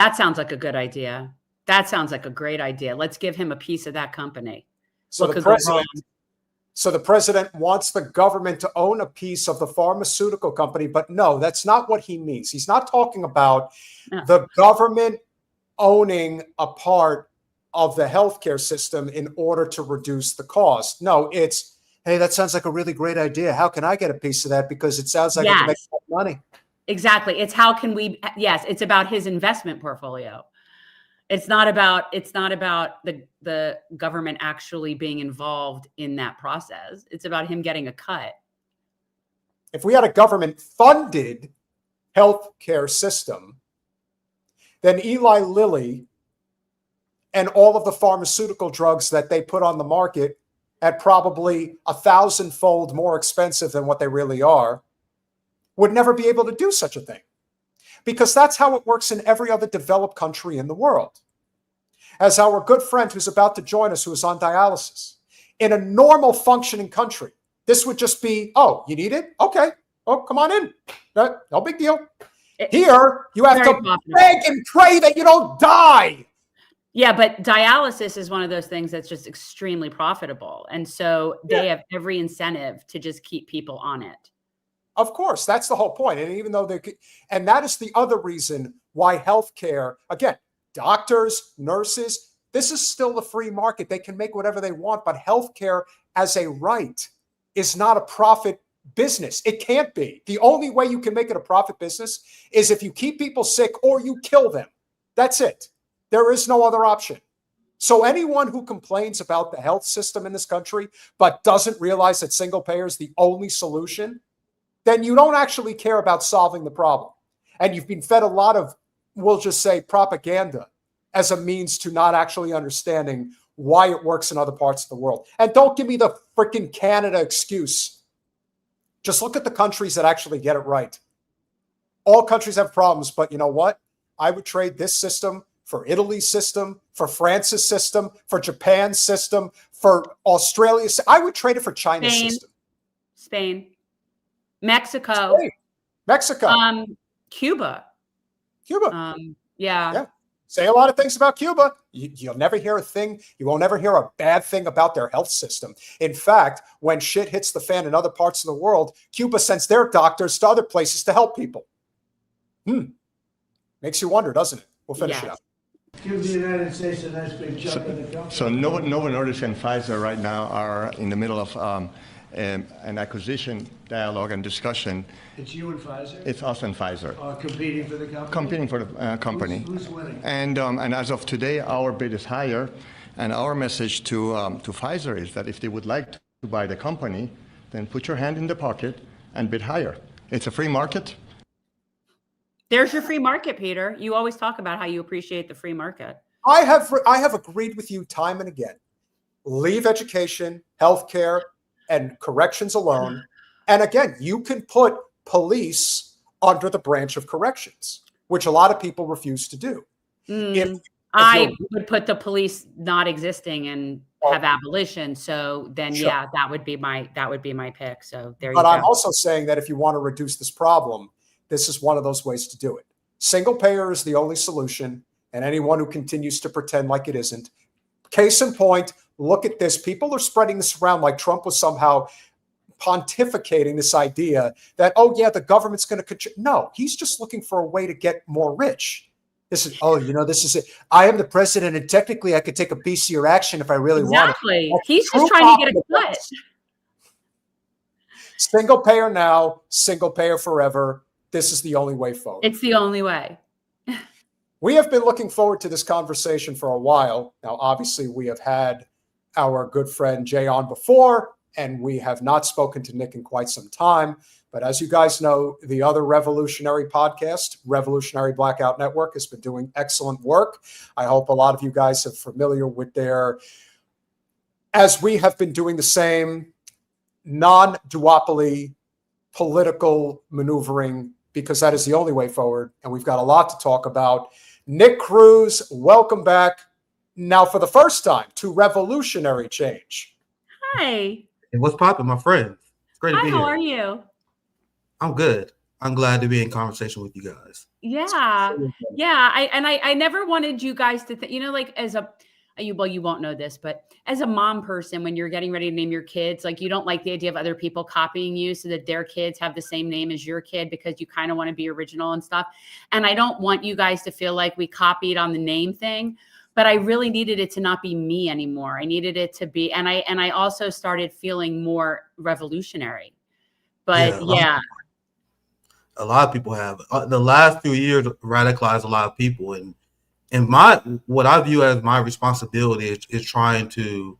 That sounds like a good idea. That sounds like a great idea. Let's give him a piece of that company. So the president wants the government to own a piece of the pharmaceutical company, but no, that's not what he means. He's not talking about the government owning a part of the healthcare system in order to reduce the cost. No, it's, hey, that sounds like a really great idea. How can I get a piece of that? Because it sounds like I can make more money. Exactly. It's how can we, yes, it's about his investment portfolio. It's not about the government actually being involved in that process. It's about him getting a cut. If we had a government-funded healthcare system, then Eli Lilly and all of the pharmaceutical drugs that they put on the market at probably 1,000-fold more expensive than what they really are, would never be able to do such a thing. Because that's how it works in every other developed country in the world. As our good friend who's about to join us, who is on dialysis, in a normal functioning country, this would just be, oh, you need it? Okay. Oh, come on in. No big deal. Here, you have to beg and pray that you don't die. Yeah, but dialysis is one of those things that's just extremely profitable. And so they have every incentive to just keep people on it. Of course, that's the whole point. And even though and that is the other reason why healthcare, again, doctors, nurses, this is still the free market. They can make whatever they want, but healthcare as a right is not a profit business. It can't be. The only way you can make it a profit business is if you keep people sick or you kill them. That's it. There is no other option. So anyone who complains about the health system in this country, but doesn't realize that single payer is the only solution, then you don't actually care about solving the problem. And you've been fed a lot of, we'll just say, propaganda as a means to not actually understanding why it works in other parts of the world. And don't give me the freaking Canada excuse. Just look at the countries that actually get it right. All countries have problems, but you know what? I would trade this system for Italy's system, for France's system, for Japan's system, for Australia's. I would trade it for China's system. Spain. Mexico. Cuba. Yeah. Say a lot of things about Cuba. You'll never hear a thing. You won't ever hear a bad thing about their health system. In fact, when shit hits the fan in other parts of the world, Cuba sends their doctors to other places to help people. Makes you wonder, doesn't it? We'll finish it up. Give the United States a nice big chunk of the company. So Novo Nordisk and Pfizer right now are in the middle of an acquisition dialogue and discussion. It's you and Pfizer? It's us and Pfizer. Competing for the company? Competing for the company. Who's winning? And as of today, our bid is higher. And our message to Pfizer is that if they would like to buy the company, then put your hand in the pocket and bid higher. It's a free market. There's your free market, Peter. You always talk about how you appreciate the free market. I have agreed with you time and again. Leave education, healthcare, and corrections alone. And again, you can put police under the branch of corrections, which a lot of people refuse to do. I would put the police not existing and have abolition. So then, yeah, that would be my pick. So there you go. But I'm also saying that if you want to reduce this problem, this is one of those ways to do it. Single payer is the only solution, and anyone who continues to pretend like it isn't. Case in point, look at this. People are spreading this around like Trump was somehow pontificating this idea that, oh, yeah, the government's going to control. No, he's just looking for a way to get more rich. This is, this is it. I am the president, and technically I could take a piece of your action if I really want it. He's just trying to get a cut. Single payer now, single payer forever. This is the only way forward. It's the only way. We have been looking forward to this conversation for a while. Now, obviously, we have had our good friend Jay on before, and we have not spoken to Nick in quite some time. But as you guys know, the other revolutionary podcast, Revolutionary Blackout Network, has been doing excellent work. I hope a lot of you guys are familiar with as we have been doing the same non-duopoly political maneuvering, because that is the only way forward. And we've got a lot to talk about. Nick Cruz, welcome back. Now, for the first time, to Revolutionary Change. Hi. Hey, what's poppin', my friend? It's great to be here. How are you? I'm good. I'm glad to be in conversation with you guys. Yeah. Yeah. I never wanted you guys to think, like as you won't know this, but as a mom person, when you're getting ready to name your kids, like you don't like the idea of other people copying you so that their kids have the same name as your kid because you kind of want to be original and stuff. And I don't want you guys to feel like we copied on the name thing, but I really needed it to not be me anymore. I needed it to be, and I also started feeling more revolutionary. But yeah. A lot of people have. The last few years radicalized a lot of people, and what I view as my responsibility is trying to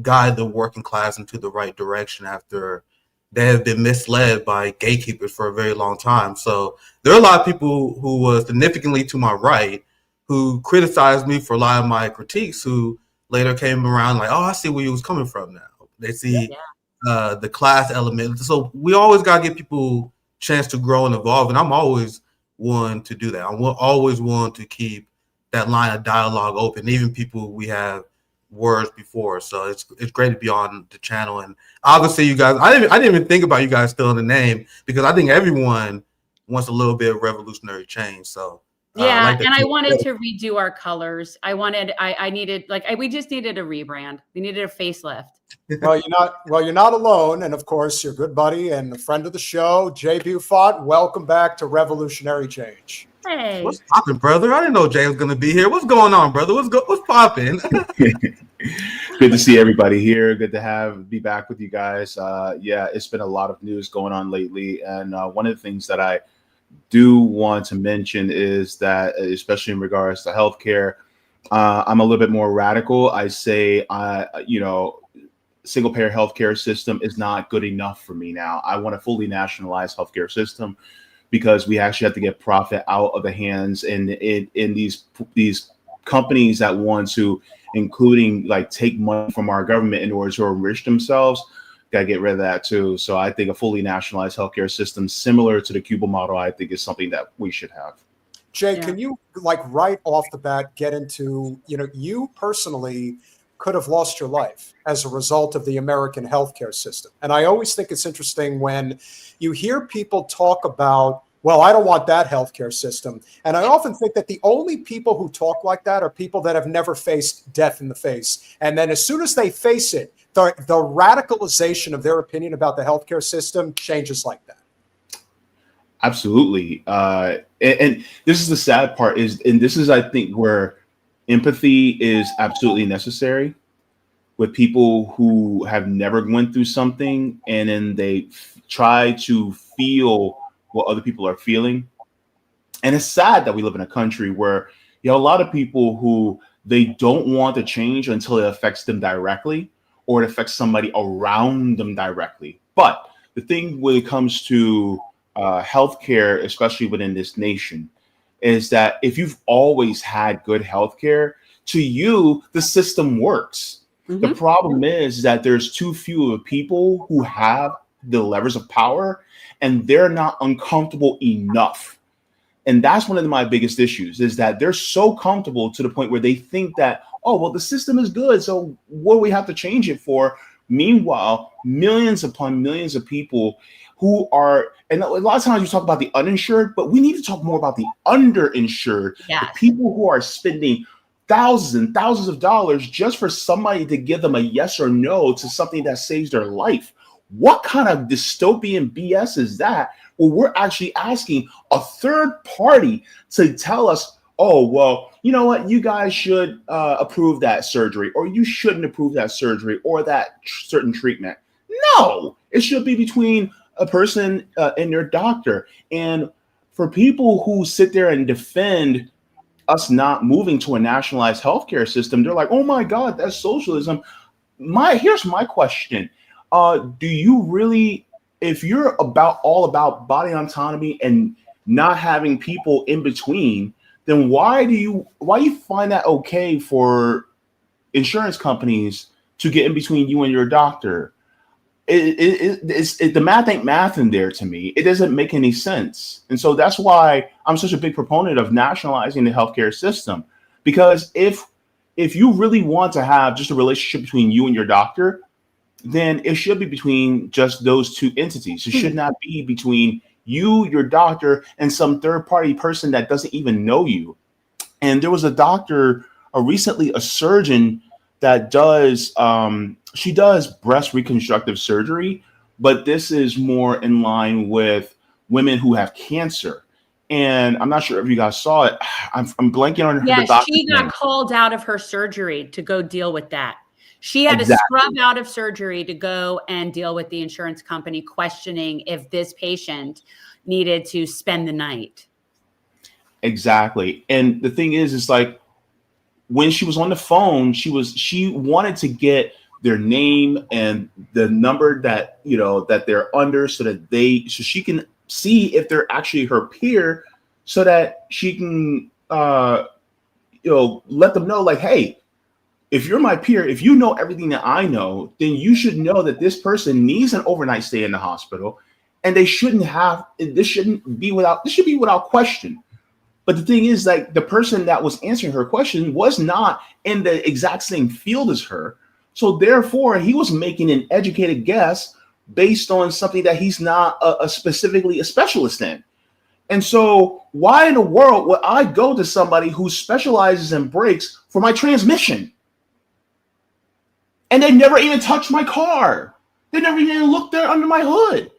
guide the working class into the right direction after they have been misled by gatekeepers for a very long time. So there are a lot of people who were significantly to my right who criticized me for a lot of my critiques, who later came around like, oh, I see where you was coming from now. They see the class element. So we always got to give people chance to grow and evolve, and I'm always one to do that. I'm always one to keep that line of dialogue open, even people we have words before. So it's great to be on the channel, and obviously you guys. I didn't even think about you guys still in the name because I think everyone wants a little bit of revolutionary change. So yeah, and I wanted to redo our colors. I needed we just needed a rebrand. We needed a facelift. Well, you're not alone, and of course, your good buddy and a friend of the show, Jay Bufont. Welcome back to Revolutionary Change. Hey, what's popping, brother? I didn't know Jay was going to be here. What's going on, brother? What's popping? Good to see everybody here. Good to be back with you guys. Yeah, it's been a lot of news going on lately, and one of the things that I do want to mention is that, especially in regards to healthcare, I'm a little bit more radical. I say, single payer healthcare system is not good enough for me now. I want a fully nationalized healthcare system because we actually have to get profit out of the hands in these companies that want to, including take money from our government in order to enrich themselves. Got to get rid of that too. So I think a fully nationalized healthcare system similar to the Cuba model, I think, is something that we should have. Jay, can you right off the bat get into, you personally could have lost your life as a result of the American healthcare system. And I always think it's interesting when you hear people talk about, well, I don't want that healthcare system. And I often think that the only people who talk like that are people that have never faced death in the face. And then as soon as they face it, the radicalization of their opinion about the healthcare system changes like that. Absolutely. And this is the sad part and this is, I think, where empathy is absolutely necessary with people who have never went through something, and then they try to feel what other people are feeling. And it's sad that we live in a country where a lot of people who they don't want to change until it affects them directly or it affects somebody around them directly. But the thing when it comes to healthcare, especially within this nation, is that if you've always had good healthcare, to you, the system works. Mm-hmm. The problem is that there's too few of people who have the levers of power, and they're not uncomfortable enough. And that's one of my biggest issues, is that they're so comfortable to the point where they think that, oh, well, the system is good, so what do we have to change it for? Meanwhile, millions upon millions of people who are, and a lot of times you talk about the uninsured, but we need to talk more about the underinsured. Yes. The people who are spending thousands and thousands of dollars just for somebody to give them a yes or no to something that saves their life. What kind of dystopian BS is that? Well, we're actually asking a third party to tell us, oh, well, you know what? You guys should approve that surgery, or you shouldn't approve that surgery or that certain treatment. No, it should be between a person and their doctor. And for people who sit there and defend us not moving to a nationalized healthcare system, they're like, oh my God, that's socialism. Here's my question. Do you really, if you're all about body autonomy and not having people in between, then why do you find that okay for insurance companies to get in between you and your doctor? The math ain't math in there to me. It doesn't make any sense. And so that's why I'm such a big proponent of nationalizing the healthcare system. Because if you really want to have just a relationship between you and your doctor, then it should be between just those two entities. It should not be between You, your doctor, and some third party person that doesn't even know you. And there was a doctor, recently a surgeon that does, she does breast reconstructive surgery, but this is more in line with women who have cancer. And I'm not sure if you guys saw it. I'm blanking on the Yes, doctor's she got name. called out of her surgery to go deal with that. She had to Exactly. scrub out of surgery to go and deal with the insurance company questioning if this patient needed to spend the night. Exactly. And the thing is like when she was on the phone, she wanted to get their name and the number that, you know, that they're under so she can see if they're actually her peer so that she can, you know, let them know like, hey, if you're my peer, if you know everything that I know, then you should know that this person needs an overnight stay in the hospital and this should be without question. But the thing is, like, the person that was answering her question was not in the exact same field as her. So therefore, he was making an educated guess based on something that he's not specifically a specialist in. And so why in the world would I go to somebody who specializes in brakes for my transmission? And they never even touched my car. They never even looked there under my hood.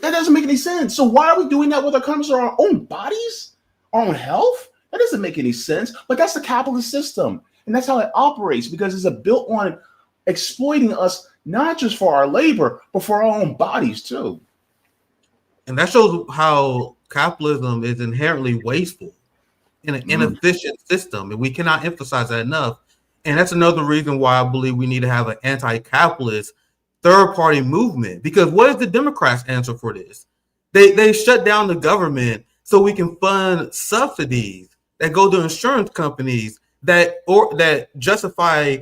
That doesn't make any sense. So why are we doing that with our own bodies? Our own health? That doesn't make any sense. But that's the capitalist system. And that's how it operates because it's built on exploiting us, not just for our labor, but for our own bodies too. And that shows how capitalism is inherently wasteful in an inefficient system. And we cannot emphasize that enough. And that's another reason why I believe we need to have an anti-capitalist third-party movement. Because what is the Democrats' answer for this? They shut down the government so we can fund subsidies that go to insurance companies that justify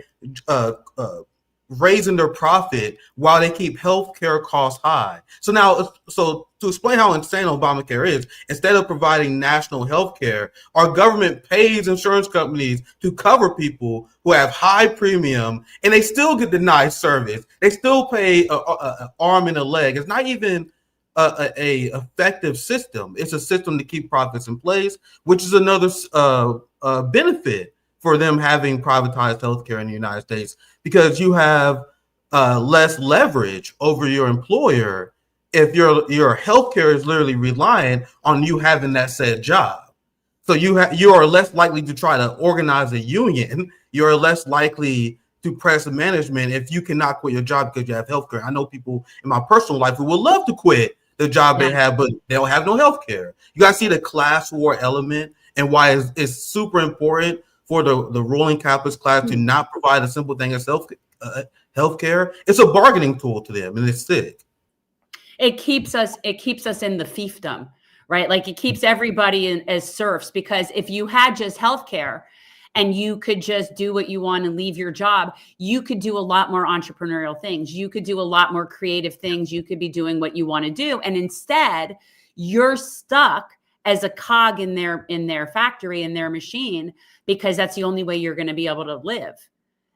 raising their profit while they keep healthcare costs high. So to explain how insane Obamacare is, instead of providing national healthcare, our government pays insurance companies to cover people who have high premium, and they still get denied service. They still pay an arm and a leg. It's not even a effective system. It's a system to keep profits in place, which is another benefit for them having privatized healthcare in the United States, because you have less leverage over your employer if your healthcare is literally reliant on you having that said job. So you are less likely to try to organize a union. You're less likely to press the management if you cannot quit your job because you have healthcare. I know people in my personal life who would love to quit the job they have, but they don't have no healthcare. You guys see the class war element and why it's super important for the ruling capitalist class to not provide a simple thing as healthcare. It's a bargaining tool to them, and it's sick. It keeps us in the fiefdom, right? Like it keeps everybody as serfs, because if you had just healthcare and you could just do what you want and leave your job, you could do a lot more entrepreneurial things. You could do a lot more creative things. You could be doing what you want to do. And instead, you're stuck as a cog in their factory, in their machine, because that's the only way you're going to be able to live.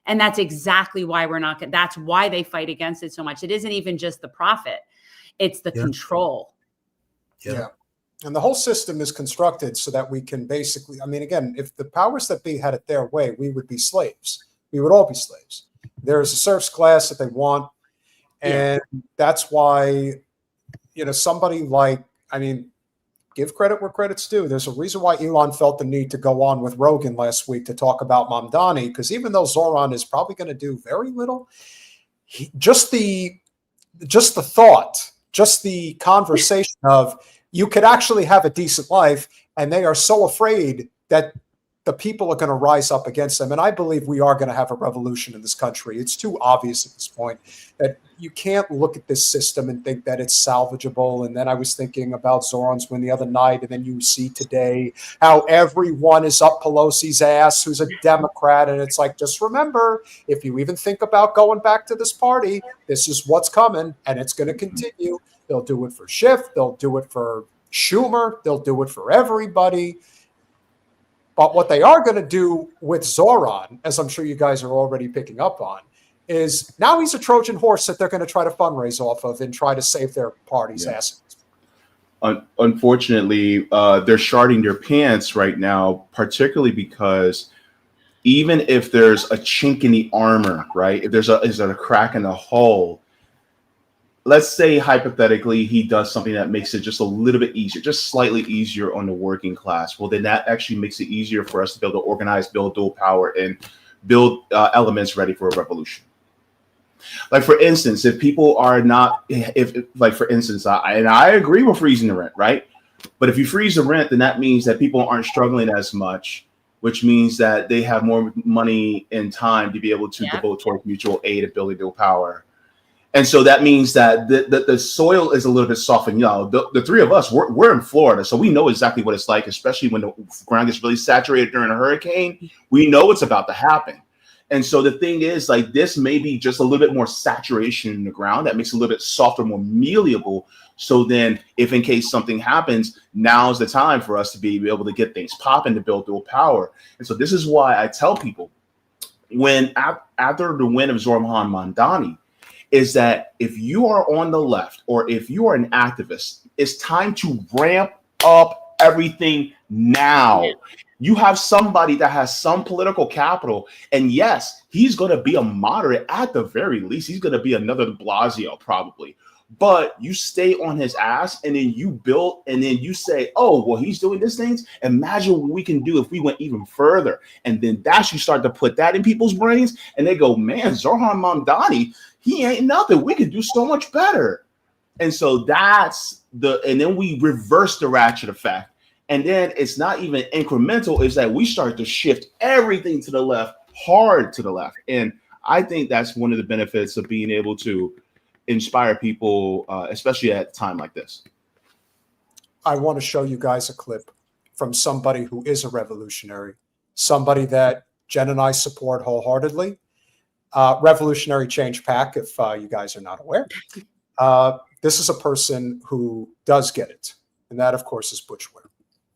And that's exactly why that's why they fight against it so much. It isn't even just the profit. It's the control. Yeah. And the whole system is constructed so that we can basically, I mean, again, if the powers that be had it their way, we would be slaves. We would all be slaves. There's a serfs class that they want. And that's why, somebody like, give credit where credit's due. There's a reason why Elon felt the need to go on with Rogan last week to talk about Mamdani, because even though Zoran is probably going to do very little, just the thought, just the conversation of you could actually have a decent life, and they are so afraid that the people are going to rise up against them. And I believe we are going to have a revolution in this country. It's too obvious at this point that you can't look at this system and think that it's salvageable. And then I was thinking about Zoran's win the other night, and then you see today how everyone is up Pelosi's ass who's a Democrat. And it's like, just remember, if you even think about going back to this party, this is what's coming, and it's going to continue. They'll do it for Schiff. They'll do it for Schumer. They'll do it for everybody. But what they are going to do with Zoran, as I'm sure you guys are already picking up on, is now he's a Trojan horse that they're going to try to fundraise off of and try to save their party's asses. Unfortunately, they're sharding their pants right now, particularly because even if there's a chink in the armor, right? If there's a crack in the hull, let's say hypothetically he does something that makes it just a little bit easier, just slightly easier on the working class. Well, then that actually makes it easier for us to be able to organize, build dual power, and build elements ready for a revolution. Like, for instance, if people are not, if like, for instance, I agree with freezing the rent, right? But if you freeze the rent, then that means that people aren't struggling as much, which means that they have more money and time to be able to devote towards mutual aid and building dual power. And so that means that the soil is a little bit softened. You know, the three of us, we're in Florida, so we know exactly what it's like, especially when the ground gets really saturated during a hurricane. We know what's about to happen. And so the thing is, like, this may be just a little bit more saturation in the ground that makes it a little bit softer, more malleable. So then if in case something happens, now's the time for us to be able to get things popping to build dual power. And so this is why I tell people, when after the win of Zoran Mamdani, is that if you are on the left or if you are an activist, it's time to ramp up everything now. Yeah. You have somebody that has some political capital, and yes, he's going to be a moderate at the very least. He's going to be another de Blasio probably, but you stay on his ass and then you build and then you say, oh, well, he's doing these things. Imagine what we can do if we went even further. And then that's, you start to put that in people's brains and they go, man, Zoran Mamdani, he ain't nothing. We could do so much better. And so that's and then we reverse the ratchet effect. And then it's not even incremental. It's that we start to shift everything to the left, hard to the left. And I think that's one of the benefits of being able to inspire people, especially at a time like this. I want to show you guys a clip from somebody who is a revolutionary, somebody that Jen and I support wholeheartedly. Revolutionary Change PAC, if you guys are not aware. This is a person who does get it. And that, of course, is Butch Ware.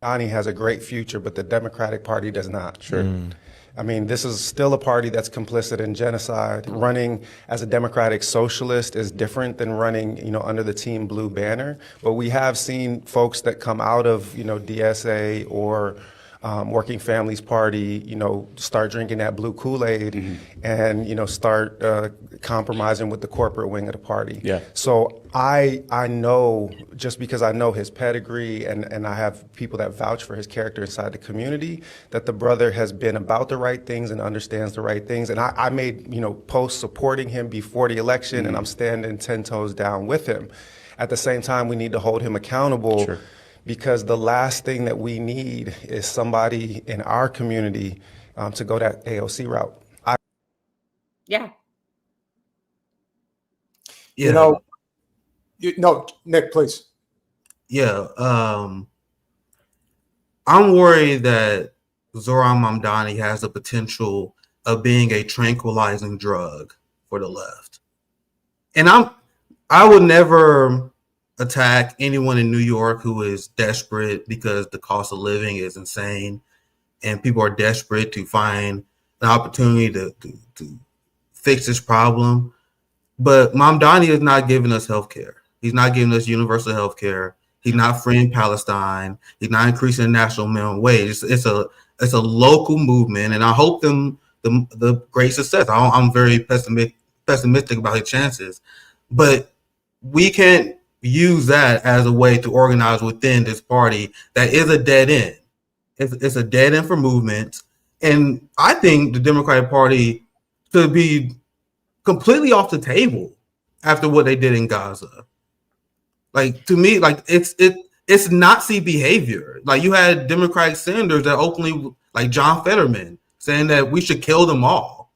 Mamdani has a great future, but the Democratic Party does not. Sure. I mean, this is still a party that's complicit in genocide. Running as a democratic socialist is different than running, you know, under the Team Blue banner. But we have seen folks that come out of, you know, DSA or Working Families Party, you know, start drinking that blue Kool-Aid and, you know, start compromising with the corporate wing of the party. Yeah. So I know, just because I know his pedigree and I have people that vouch for his character inside the community, that the brother has been about the right things and understands the right things. And I made, you know, posts supporting him before the election, and I'm standing 10 toes down with him. At the same time, we need to hold him accountable. Sure. Because the last thing that we need is somebody in our community to go that AOC route. Yeah. You know, no, Nick, please. Yeah. I'm worried that Zoran Mamdani has the potential of being a tranquilizing drug for the left. And I would never attack anyone in New York who is desperate because the cost of living is insane and people are desperate to find an opportunity to fix this problem. But Mamdani is not giving us health care. He's not giving us universal health care. He's not freeing Palestine. He's not increasing the national minimum wage. It's a local movement, and I hope them the great success. I'm very pessimistic about his chances, but we can't use that as a way to organize within this party that is a dead end. It's a dead end for movements. And I think the Democratic Party should be completely off the table after what they did in Gaza. Like, to me, like it's Nazi behavior. Like, you had Democratic senators that openly, like John Fetterman, saying that we should kill them all.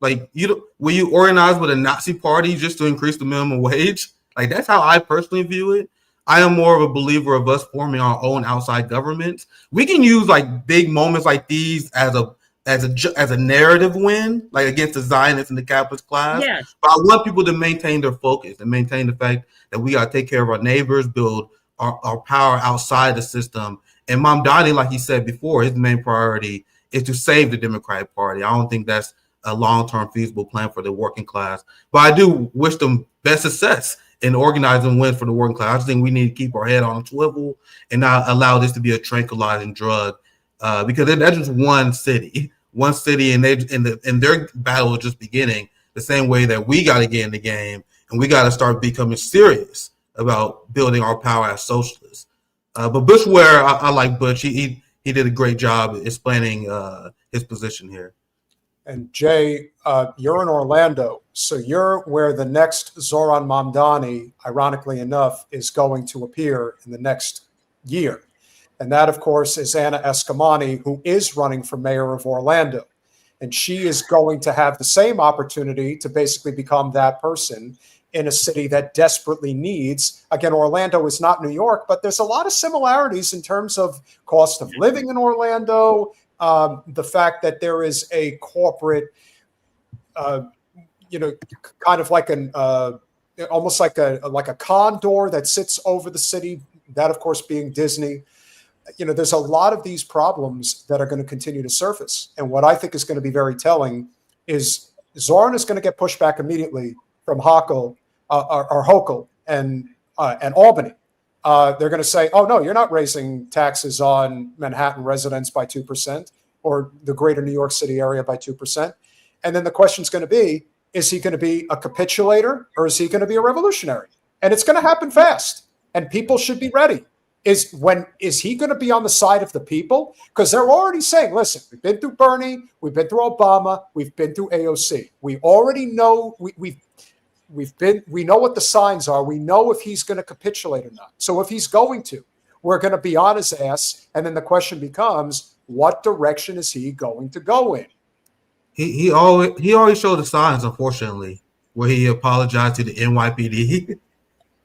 Like, will you organize with a Nazi party just to increase the minimum wage? Like, that's how I personally view it. I am more of a believer of us forming our own outside governments. We can use like big moments like these as a narrative win, like against the Zionists and the capitalist class. Yes. But I want people to maintain their focus and maintain the fact that we got to take care of our neighbors, build our power outside the system. And Mamdani, like he said before, his main priority is to save the Democratic Party. I don't think that's a long-term feasible plan for the working class. But I do wish them best success in organizing wins for the working class. I just think we need to keep our head on a swivel and not allow this to be a tranquilizing drug, because that's just one city, and their battle is just beginning. The same way that we got to get in the game and we got to start becoming serious about building our power as socialists. But Bush Ware, I like Bush. He did a great job explaining his position here. And Jay, you're in Orlando, so you're where the next Zoran Mamdani, ironically enough, is going to appear in the next year. And that, of course, is Anna Eskamani, who is running for mayor of Orlando. And she is going to have the same opportunity to basically become that person in a city that desperately needs. Again, Orlando is not New York, but there's a lot of similarities in terms of cost of living in Orlando. The fact that there is a corporate, kind of like almost like a condor that sits over the city, that of course being Disney. There's a lot of these problems that are going to continue to surface. And what I think is going to be very telling is Zoran is going to get pushed back immediately from Hochul and Albany. They're going to say, oh, no, you're not raising taxes on Manhattan residents by 2% or the greater New York City area by 2%. And then the question is going to be, is he going to be a capitulator or is he going to be a revolutionary? And it's going to happen fast. And people should be ready. Is he going to be on the side of the people? Because they're already saying, listen, we've been through Bernie, we've been through Obama, we've been through AOC. We already know we know what the signs are. We know if he's going to capitulate or not. So if he's going to, we're going to be on his ass. And then the question becomes, what direction is he going to go in? He always showed the signs, unfortunately, where he apologized to the NYPD.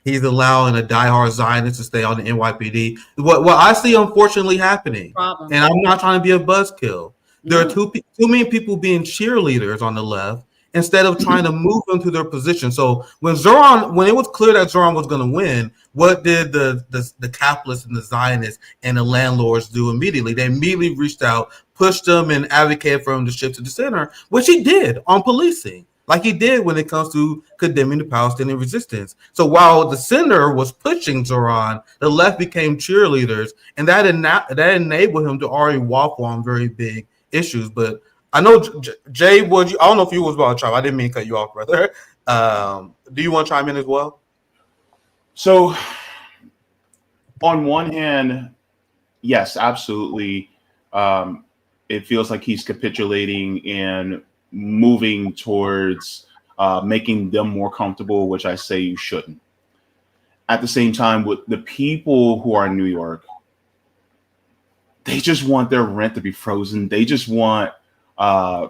He's allowing a diehard Zionist to stay on the NYPD. What I see, unfortunately, happening, and I'm not trying to be a buzzkill, there are too many people being cheerleaders on the left instead of trying to move them to their position. So when it was clear that Zoran was going to win, what did the capitalists and the Zionists and the landlords do immediately? They immediately reached out, pushed them, and advocated for him to shift to the center, which he did on policing, like he did when it comes to condemning the Palestinian resistance. So while the center was pushing Zoran, the left became cheerleaders, and that enabled him to already waffle on very big issues. But I know, Jay, I don't know if you was about to chime. I didn't mean to cut you off, brother. Do you want to chime in as well? So on one hand, yes, absolutely. It feels like he's capitulating and moving towards making them more comfortable, which I say you shouldn't. At the same time, with the people who are in New York, they just want their rent to be frozen. They just want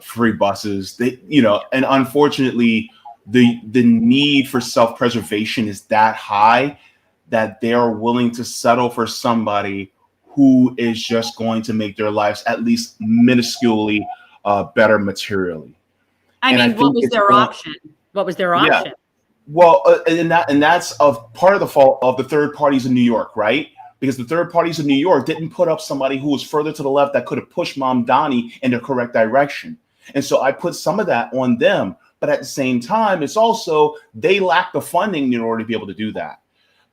free buses. And unfortunately, the need for self-preservation is that high that they are willing to settle for somebody who is just going to make their lives at least minusculely better materially. What was their option? What was their option? Yeah. Well, and that's part of the fault of the third parties in New York, right? Because the third parties in New York didn't put up somebody who was further to the left that could have pushed Mamdani in the correct direction. And so I put some of that on them. But at the same time, it's also they lack the funding in order to be able to do that.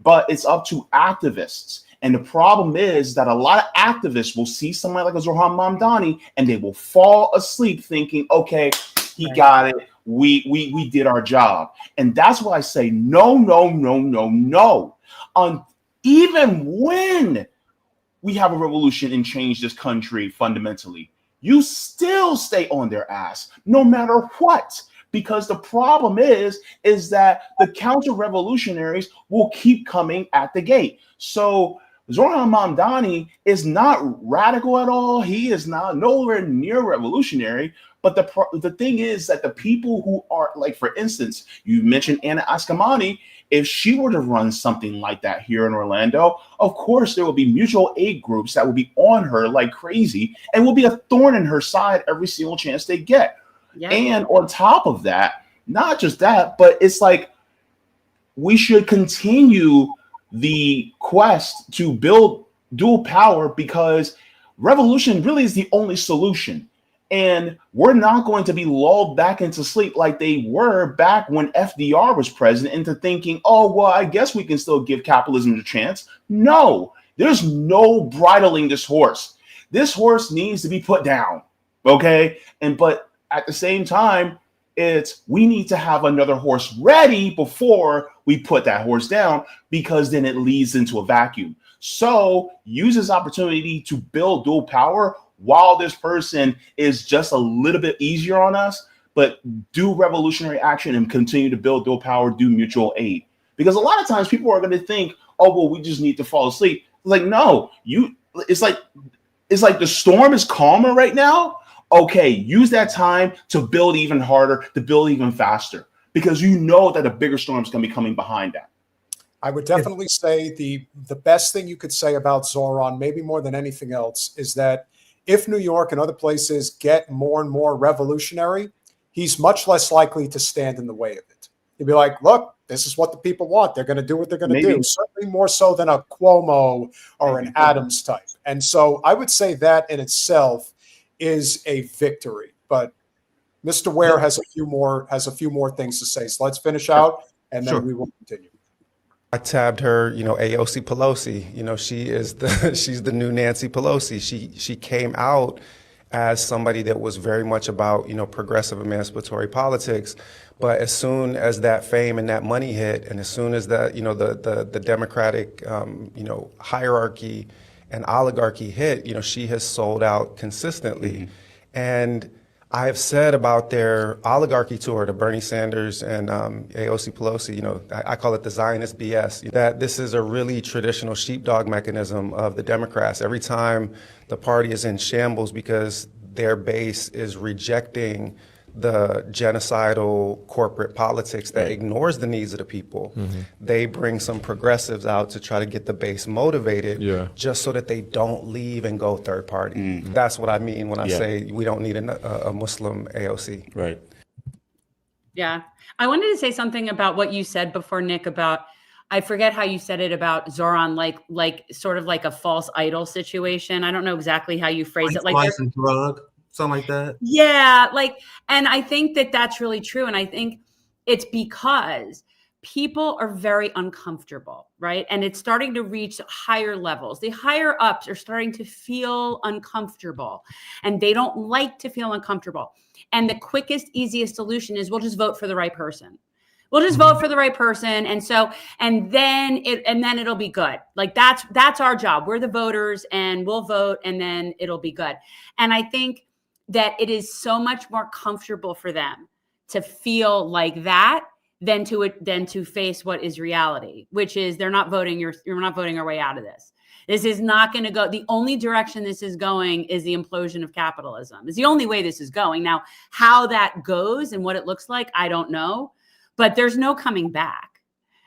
But it's up to activists. And the problem is that a lot of activists will see somebody like a Zoran Mamdani and they will fall asleep thinking, okay, he got it. We did our job. And that's why I say no. Even when we have a revolution and change this country fundamentally, you still stay on their ass no matter what. Because the problem is that the counter-revolutionaries will keep coming at the gate. So Zoran Mamdani is not radical at all. He is not nowhere near revolutionary. But the thing is that the people who are, like, for instance, you mentioned Anna Eskamani. If she were to run something like that here in Orlando, of course, there will be mutual aid groups that will be on her like crazy and will be a thorn in her side every single chance they get. Yeah. And on top of that, not just that, but it's like we should continue the quest to build dual power because revolution really is the only solution. And we're not going to be lulled back into sleep like they were back when FDR was president into thinking, oh, well, I guess we can still give capitalism a chance. No, there's no bridling this horse. This horse needs to be put down. Okay. But at the same time, we need to have another horse ready before we put that horse down, because then it leads into a vacuum. So use this opportunity to build dual power while this person is just a little bit easier on us, but do revolutionary action and continue to build dual power, do mutual aid. Because a lot of times people are going to think, oh, well, we just need to fall asleep. Like, no, it's like the storm is calmer right now. Okay, use that time to build even harder, to build even faster, because you know that a bigger storm is going to be coming behind that. I would definitely say the best thing you could say about Zoran, maybe more than anything else, is that if New York and other places get more and more revolutionary, he's much less likely to stand in the way of it. He'd be like, look, this is what the people want. They're going to do what they're going to do. Certainly more so than a Cuomo or an Adams type. And so I would say that in itself is a victory. But Mr. Ware has a few more things to say. So let's finish out, and then we will continue. I tabbed her, AOC Pelosi. She's the new Nancy Pelosi. She came out as somebody that was very much about, progressive emancipatory politics. But as soon as that fame and that money hit, and as soon as that, the Democratic, hierarchy and oligarchy hit, she has sold out consistently. Mm-hmm. And I have said about their oligarchy tour to Bernie Sanders and AOC Pelosi, I call it the Zionist BS, that this is a really traditional sheepdog mechanism of the Democrats. Every time the party is in shambles because their base is rejecting the genocidal corporate politics that ignores the needs of the people, they bring some progressives out to try to get the base motivated just so that they don't leave and go third party. That's what I mean when I say we don't need a Muslim AOC. Right. Yeah. I wanted to say something about what you said before, Nick, about, I forget how you said it about Zoran, like sort of like a false idol situation. I don't know exactly how you phrase it. Like and drug. Something like that. Yeah. And I think that that's really true. And I think it's because people are very uncomfortable, right? And it's starting to reach higher levels. The higher ups are starting to feel uncomfortable, and they don't like to feel uncomfortable. And the quickest, easiest solution is we'll just vote for the right person. We'll just vote for the right person. And then it'll be good. Like that's our job. We're the voters, and we'll vote, and then it'll be good. And I think that it is so much more comfortable for them to feel like that than to face what is reality, which is you're not voting our way out of this. This is not going to go. The only direction this is going is the implosion of capitalism. It's the only way this is going. Now, how that goes and what it looks like, I don't know, but there's no coming back.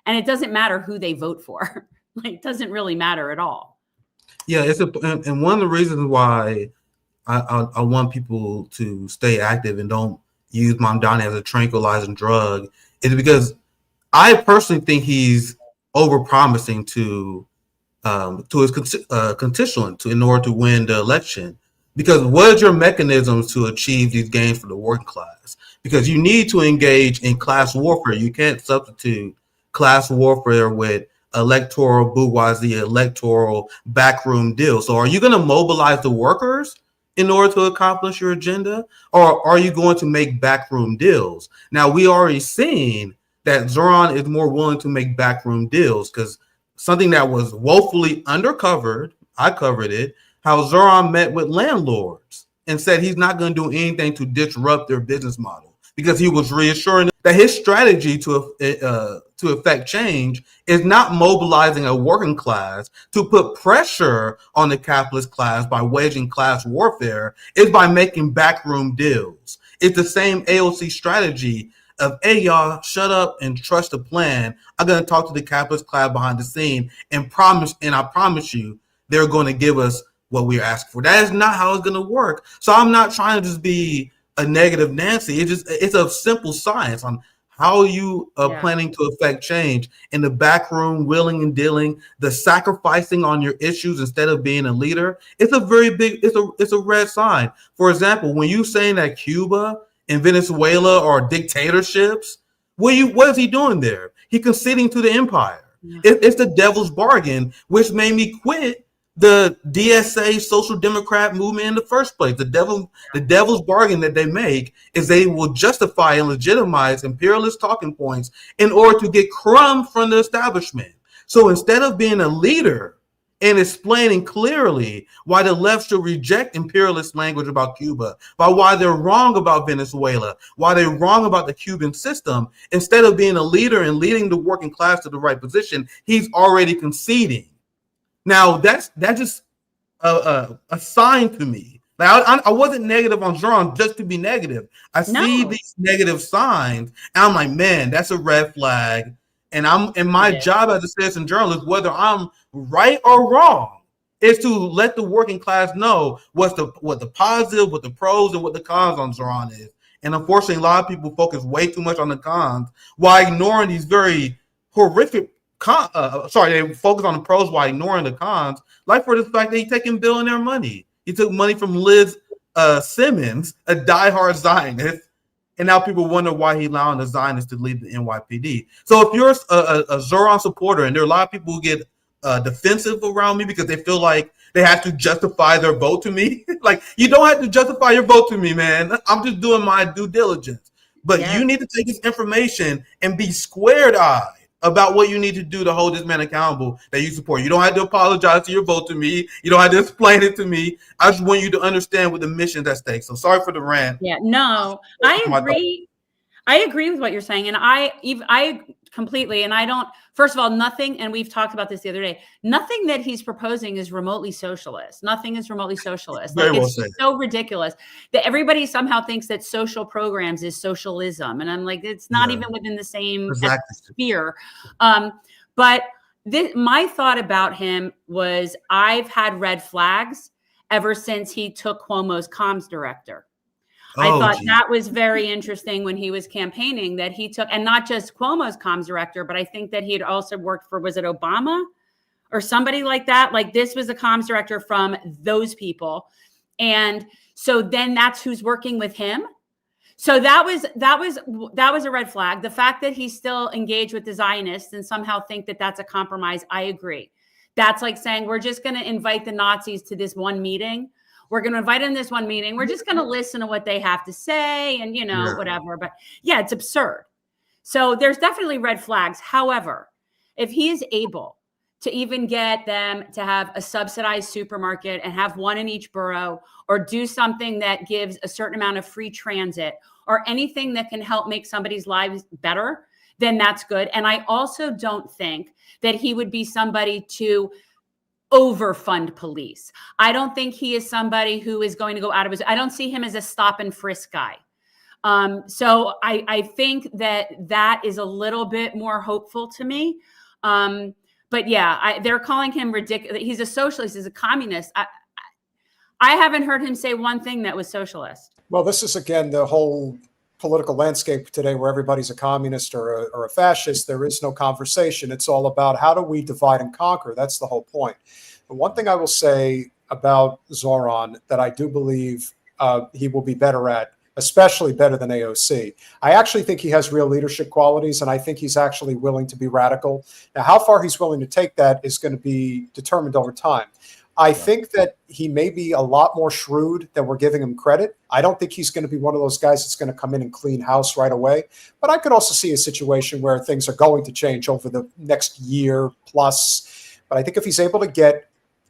And it doesn't matter who they vote for. It doesn't really matter at all. Yeah, and one of the reasons why I want people to stay active and don't use Mamdani as a tranquilizing drug is because I personally think he's overpromising to his constituent in order to win the election. Because what is your mechanisms to achieve these gains for the working class? Because you need to engage in class warfare. You can't substitute class warfare with electoral bourgeoisie, electoral backroom deals. So are you going to mobilize the workers in order to accomplish your agenda, or are you going to make backroom deals? Now, we already seen that Zoran is more willing to make backroom deals, because something that was woefully undercovered, I covered it, how Zoran met with landlords and said he's not going to do anything to disrupt their business model, because he was reassuring that his strategy to affect change is not mobilizing a working class to put pressure on the capitalist class by waging class warfare. It's by making backroom deals. It's the same AOC strategy of, hey, y'all, shut up and trust the plan. I'm going to talk to the capitalist class behind the scene and I promise you they're going to give us what we're asking for. That is not how it's going to work. So I'm not trying to just be a negative Nancy. It's a simple science on How are you Yeah. planning to affect change in the back room, willing and dealing, the sacrificing on your issues instead of being a leader? It's a very big, it's a red sign. For example, when you saying that Cuba and Venezuela are dictatorships, what is he doing there? He conceding to the empire. Yeah. It's the devil's bargain, which made me quit the DSA social democrat movement in the first place. The devil's bargain that they make is they will justify and legitimize imperialist talking points in order to get crumbs from the establishment. So instead of being a leader and explaining clearly why the left should reject imperialist language about Cuba, about why they're wrong about Venezuela, why they're wrong about the Cuban system, instead of being a leader and leading the working class to the right position, he's already conceding. Now that's just a sign to me. Like I wasn't negative on Zoran just to be negative. I see No. these negative signs, and I'm like, man, that's a red flag. And my job as a citizen journalist, whether I'm right or wrong, is to let the working class know what the positive, what the pros, and what the cons on Zoran is. And unfortunately, a lot of people focus way too much on the cons while ignoring these very horrific. They focus on the pros while ignoring the cons, like for the fact that he's taking billionaire money. He took money from Liz Simmons, a diehard Zionist, and now people wonder why he's allowing the Zionists to lead the NYPD. So if you're a Zoran supporter, and there are a lot of people who get defensive around me because they feel like they have to justify their vote to me, like, you don't have to justify your vote to me, man. I'm just doing my due diligence. But you need to take this information and be squared-eyed about what you need to do to hold this man accountable that you support. You don't have to apologize to your vote to me. You don't have to explain it to me. I just want you to understand what the mission is at stake. So sorry for the rant. Yeah, no, I agree. I agree with what you're saying. And I completely, and I don't, first of all, nothing, and we've talked about this the other day, nothing that he's proposing is remotely socialist. Nothing is remotely socialist. Like, it's so ridiculous that everybody somehow thinks that social programs is socialism. And I'm like, it's not even within the same sphere. But my thought about him was, I've had red flags ever since he took Cuomo's comms director. I thought that was very interesting when he was campaigning, that he took, and not just Cuomo's comms director, but I think that he had also worked for, was it Obama or somebody like that? Like, this was a comms director from those people. And so then that's who's working with him. So that was a red flag. The fact that he's still engaged with the Zionists and somehow think that that's a compromise, I agree. That's like saying, we're just going to invite the Nazis to this one meeting. We're going to invite them to this one meeting. We're just going to listen to what they have to say and, whatever. But yeah, it's absurd. So there's definitely red flags. However, if he is able to even get them to have a subsidized supermarket and have one in each borough, or do something that gives a certain amount of free transit, or anything that can help make somebody's lives better, then that's good. And I also don't think that he would be somebody to overfund police. I don't think he is somebody who is going to go out of his, I don't see him as a stop and frisk guy. So I think that is a little bit more hopeful to me. But yeah, they're calling him ridiculous. He's a socialist, he's a communist. I haven't heard him say one thing that was socialist. Well, this is, again, the whole political landscape today where everybody's a communist or a fascist. There is no conversation. It's all about, how do we divide and conquer? That's the whole point. And one thing I will say about Zoran that I do believe he will be better at, especially better than AOC. I actually think he has real leadership qualities, and I think he's actually willing to be radical. Now, how far he's willing to take that is going to be determined over time. I think that he may be a lot more shrewd than we're giving him credit. I don't think he's going to be one of those guys that's going to come in and clean house right away. But I could also see a situation where things are going to change over the next year plus. But I think if he's able to get,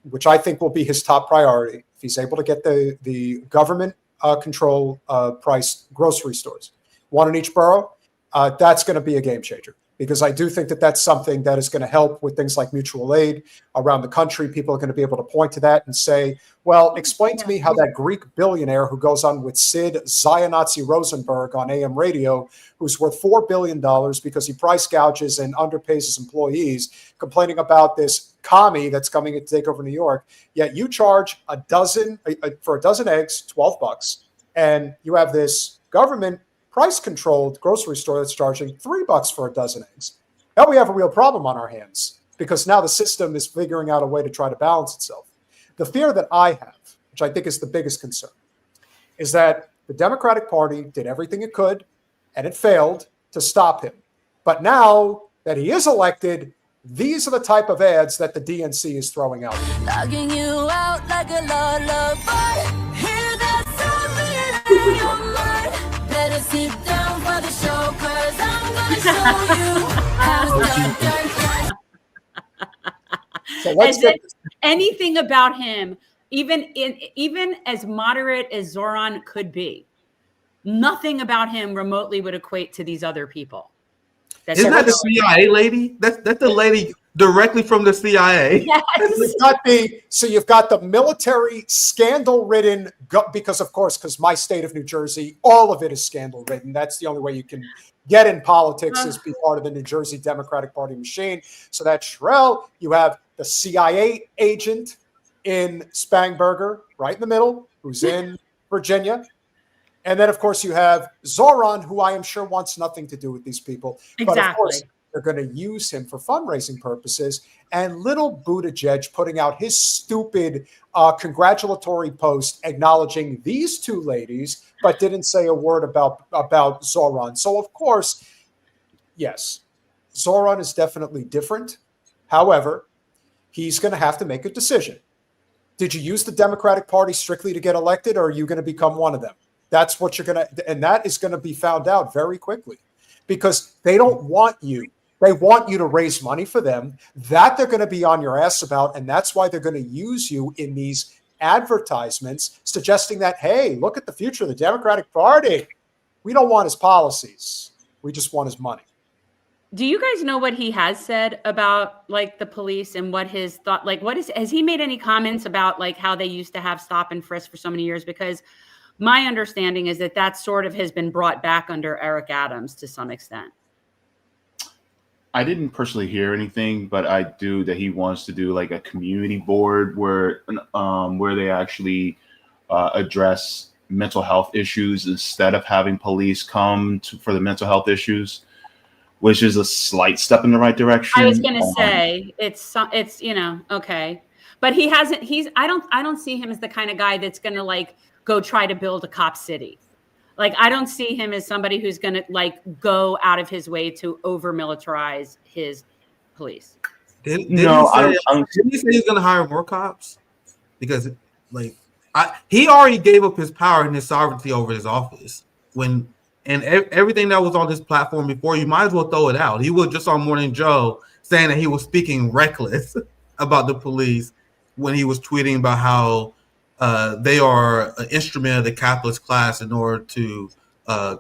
which I think will be his top priority, if he's able to get the government control price grocery stores, one in each borough, that's going to be a game changer. Because I do think that that's something that is going to help with things like mutual aid around the country. People are going to be able to point to that and say, well, explain to me how that Greek billionaire who goes on with Sid Zionazi Rosenberg on AM radio, who's worth $4 billion because he price gouges and underpays his employees, complaining about this commie that's coming to take over New York. Yet you charge for a dozen eggs, $12, and you have this government price-controlled grocery store that's charging $3 for a dozen eggs. Now we have a real problem on our hands because now the system is figuring out a way to try to balance itself. The fear that I have, which I think is the biggest concern, is that the Democratic Party did everything it could, and it failed to stop him. But now that he is elected, these are the type of ads that the DNC is throwing out. Logging you out like a lullaby. Hear that song in your mind. Better sit down for the show, 'cause I'm gonna show you how to So let's As get if anything about him, even as moderate as Zoran could be, nothing about him remotely would equate to these other people. Isn't that the CIA lady? That's the lady directly from the CIA. Yes. You've got the military scandal-ridden, because my state of New Jersey, all of it is scandal-ridden. That's the only way you can get in politics is be part of the New Jersey Democratic Party machine. So that's Sherelle. You have the CIA agent in Spangberger, right in the middle, who's in Virginia. And then, of course, you have Zoran, who I am sure wants nothing to do with these people. Exactly. But, of course, they're going to use him for fundraising purposes. And little Buttigieg putting out his stupid congratulatory post acknowledging these two ladies, but didn't say a word about Zoran. So, of course, yes, Zoran is definitely different. However, he's going to have to make a decision. Did you use the Democratic Party strictly to get elected, or are you going to become one of them? That's what you're going to, and that is going to be found out very quickly because they don't want you. They want you to raise money for them. That they're going to be on your ass about, and that's why they're going to use you in these advertisements, suggesting that, hey, look at the future of the Democratic Party. We don't want his policies. We just want his money. Do you guys know what he has said about like the police and what his thought, like has he made any comments about like how they used to have stop and frisk for so many years? Because my understanding is that sort of has been brought back under Eric Adams to some extent. I didn't personally hear anything, but I do that he wants to do like a community board where they actually address mental health issues instead of having police come for the mental health issues, which is a slight step in the right direction. I was going to say it's okay, but I don't see him as the kind of guy that's going to like go try to build a cop city. Like, I don't see him as somebody who's going to like go out of his way to over militarize his police. Did he say he's going to hire more cops? Because he already gave up his power and his sovereignty over his office everything that was on this platform before. You might as well throw it out. He was just on Morning Joe saying that he was speaking reckless about the police when he was tweeting about how they are an instrument of the capitalist class in order to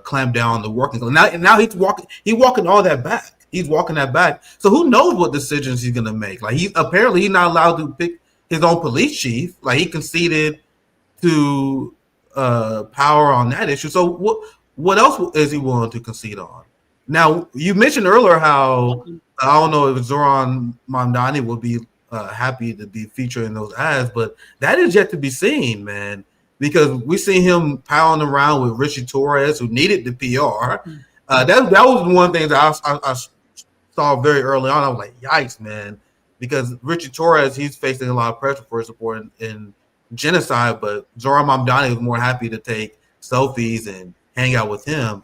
clamp down on the working class. Now he's walking all that back. He's walking that back. So who knows what decisions he's going to make? Like he's not allowed to pick his own police chief. Like he conceded to power on that issue. So what else is he willing to concede on? Now you mentioned earlier how I don't know if Zoran Mamdani will be happy to be featured in those ads, but that is yet to be seen, man, because we see him pounding around with Richie Torres, who needed the PR. That was one thing that I saw very early on. I was like, yikes, man, because Richie Torres, he's facing a lot of pressure for his support in genocide, but Zoran Mamdani was more happy to take selfies and hang out with him.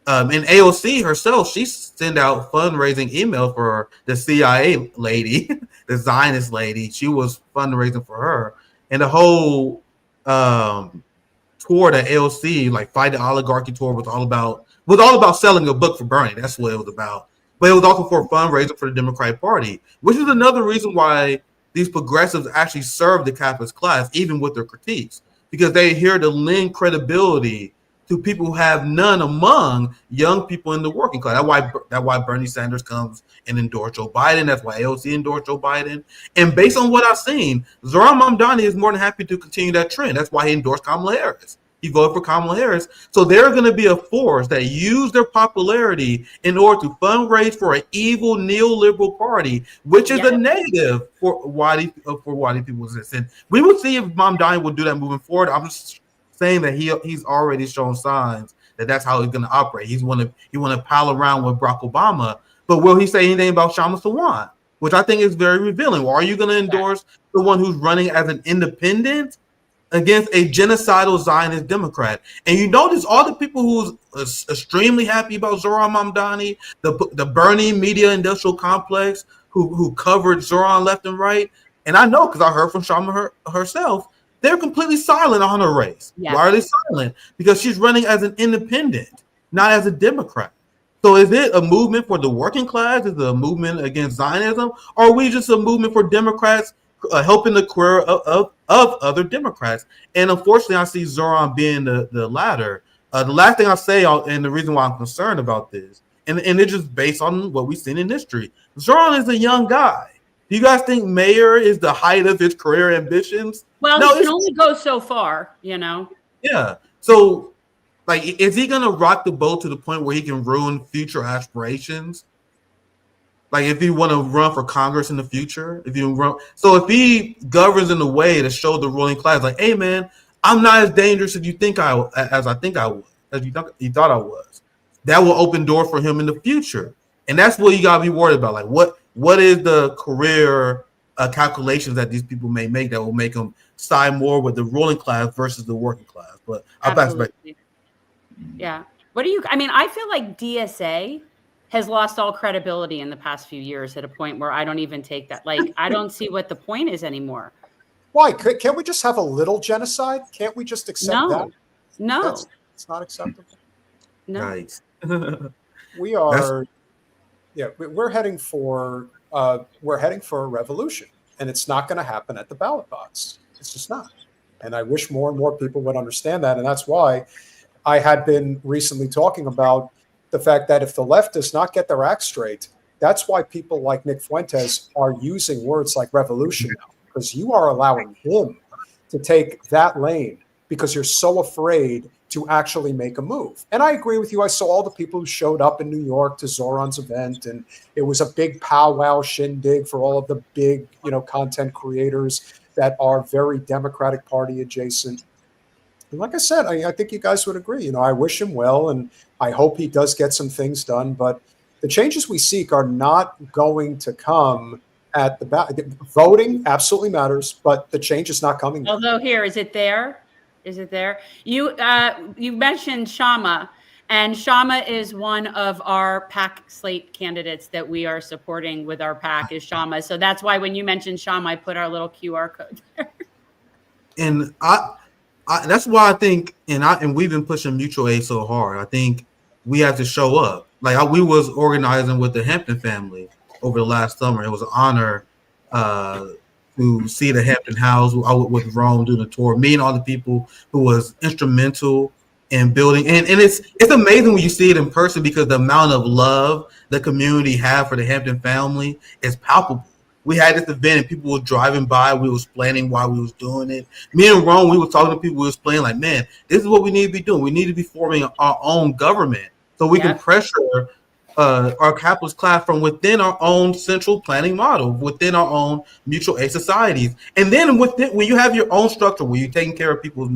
And AOC herself, she sent out fundraising emails for the CIA lady, the Zionist lady. She was fundraising for her. And the whole tour that AOC, like Fight the Oligarchy tour, was all about selling a book for Bernie. That's what it was about. But it was also for fundraising for the Democratic Party, which is another reason why these progressives actually serve the capitalist class, even with their critiques, because they're here to lend credibility to people who have none among young people in the working class. That's why Bernie Sanders comes and endorsed Joe Biden. That's why AOC endorsed Joe Biden. And based on what I've seen, Zoran Mamdani is more than happy to continue that trend. That's why he endorsed Kamala Harris. He voted for Kamala Harris. So they're going to be a force that use their popularity in order to fundraise for an evil neoliberal party, which is a negative for why people exist. And we will see if Mamdani will do that moving forward. I'm just saying that he's already shown signs that's how he's going to operate. He want to pal around with Barack Obama, but will he say anything about Shama Sawant? Which I think is very revealing. Or are you going to endorse the one who's running as an independent against a genocidal Zionist Democrat? And you notice all the people who's extremely happy about Zoran Mamdani, the Bernie media industrial complex who covered Zoran left and right. And I know because I heard from Shama herself, they're completely silent on her race. Yeah. Why are they silent? Because she's running as an independent, not as a Democrat. So is it a movement for the working class? Is it a movement against Zionism? Or are we just a movement for Democrats helping the career of other Democrats? And unfortunately, I see Zoran being the latter. The last thing I'll say, and the reason why I'm concerned about this, and it's just based on what we've seen in history, Zoran is a young guy. Do you guys think mayor is the height of his career ambitions? Well, No, he can only go so far, Yeah. So, like, is he going to rock the boat to the point where he can ruin future aspirations? Like, if you want to run for Congress in the future, if he governs in a way to show the ruling class, like, hey, man, I'm not as dangerous as I think I was, as you thought I was. That will open doors for him in the future, and that's what you gotta be worried about. Like, what is the career calculations that these people may make that will make them side more with the ruling class versus the working class? But I'll pass it back. Yeah. I feel like DSA has lost all credibility in the past few years at a point where I don't even take that. Like, I don't see what the point is anymore. Why? Can't we just have a little genocide? Can't we just accept that? No. It's not acceptable. No. Nice. We are, we're heading for a revolution, and it's not going to happen at the ballot box. It's just not. And I wish more and more people would understand that. And that's why I had been recently talking about the fact that if the left does not get their act straight, that's why people like Nick Fuentes are using words like revolution now, because you are allowing him to take that lane because you're so afraid to actually make a move. And I agree with you. I saw all the people who showed up in New York to Zoran's event, and it was a big powwow shindig for all of the big, content creators that are very Democratic Party adjacent. And like I said, I think you guys would agree. I wish him well, and I hope he does get some things done. But the changes we seek are not going to come at the voting absolutely matters, but the change is not coming. Although is it there? Is it there? You mentioned Shama, and Shama is one of our PAC slate candidates that we are supporting with our PAC is Shama. So that's why when you mentioned Shama, I put our little QR code there. And I that's why I think, and we've been pushing mutual aid so hard. I think we have to show up. Like we was organizing with the Hampton family over the last summer. It was an honor to see the Hampton House. I was with Rome doing the tour, meeting all the people who was instrumental in building. And it's amazing when you see it in person because the amount of love the community have for the Hampton family is palpable. We had this event and people were driving by. We was planning while we was doing it. Me and Rome, we were talking to people. We was playing like, man, this is what we need to be doing. We need to be forming our own government so we can pressure our capitalist class from within our own central planning model, within our own mutual aid societies. And then when you have your own structure where you're taking care of people's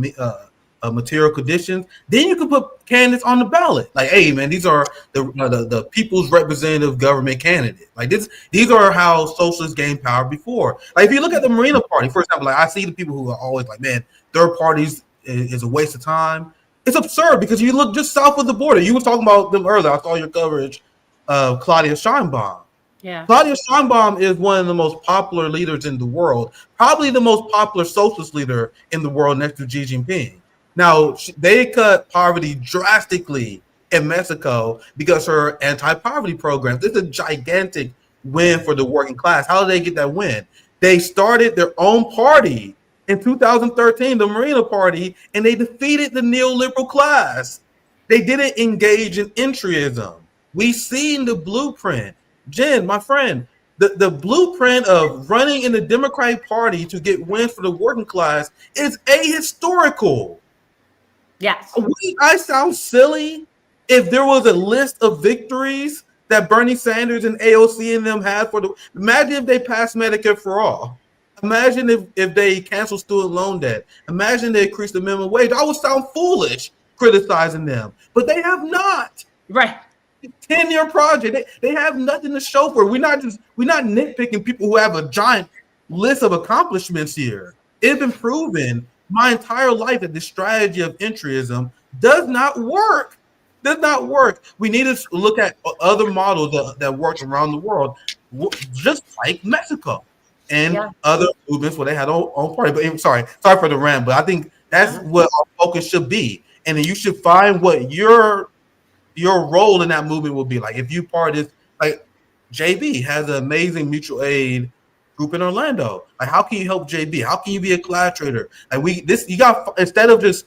material conditions, then you can put candidates on the ballot. Like, hey, man, these are the people's representative government candidate. Like these are how socialists gained power before. Like if you look at the Marina Party, for example, like I see the people who are always like, man, third parties is a waste of time. It's absurd because you look just south of the border. You were talking about them earlier. I saw your coverage of Claudia Sheinbaum. Yeah. Claudia Sheinbaum is one of the most popular leaders in the world, probably the most popular socialist leader in the world next to Xi Jinping. Now, they cut poverty drastically in Mexico because her anti-poverty program. This is a gigantic win for the working class. How did they get that win? They started their own party in 2013, the Marina Party, and they defeated the neoliberal class. They didn't engage in entryism. We've seen the blueprint. Jen, my friend, the blueprint of running in the Democratic Party to get wins for the working class is ahistorical. Yes. I sound silly if there was a list of victories that Bernie Sanders and AOC and them had imagine if they passed Medicare for all. Imagine if they canceled student loan debt. Imagine they increased the minimum wage. I would sound foolish criticizing them, but they have not. Right. 10-year project. They have nothing to show for it. We're not nitpicking people who have a giant list of accomplishments here. It's been proven my entire life that the strategy of entryism does not work. Does not work. We need to look at other models that work around the world, just like Mexico and other movements where they had own party. But sorry for the rant, but I think that's what our focus should be. And then you should find what your role in that movement will be. Like if you part is like JB has an amazing mutual aid group in Orlando. Like how can you help JB? How can you be a collaborator? Like you got, instead of just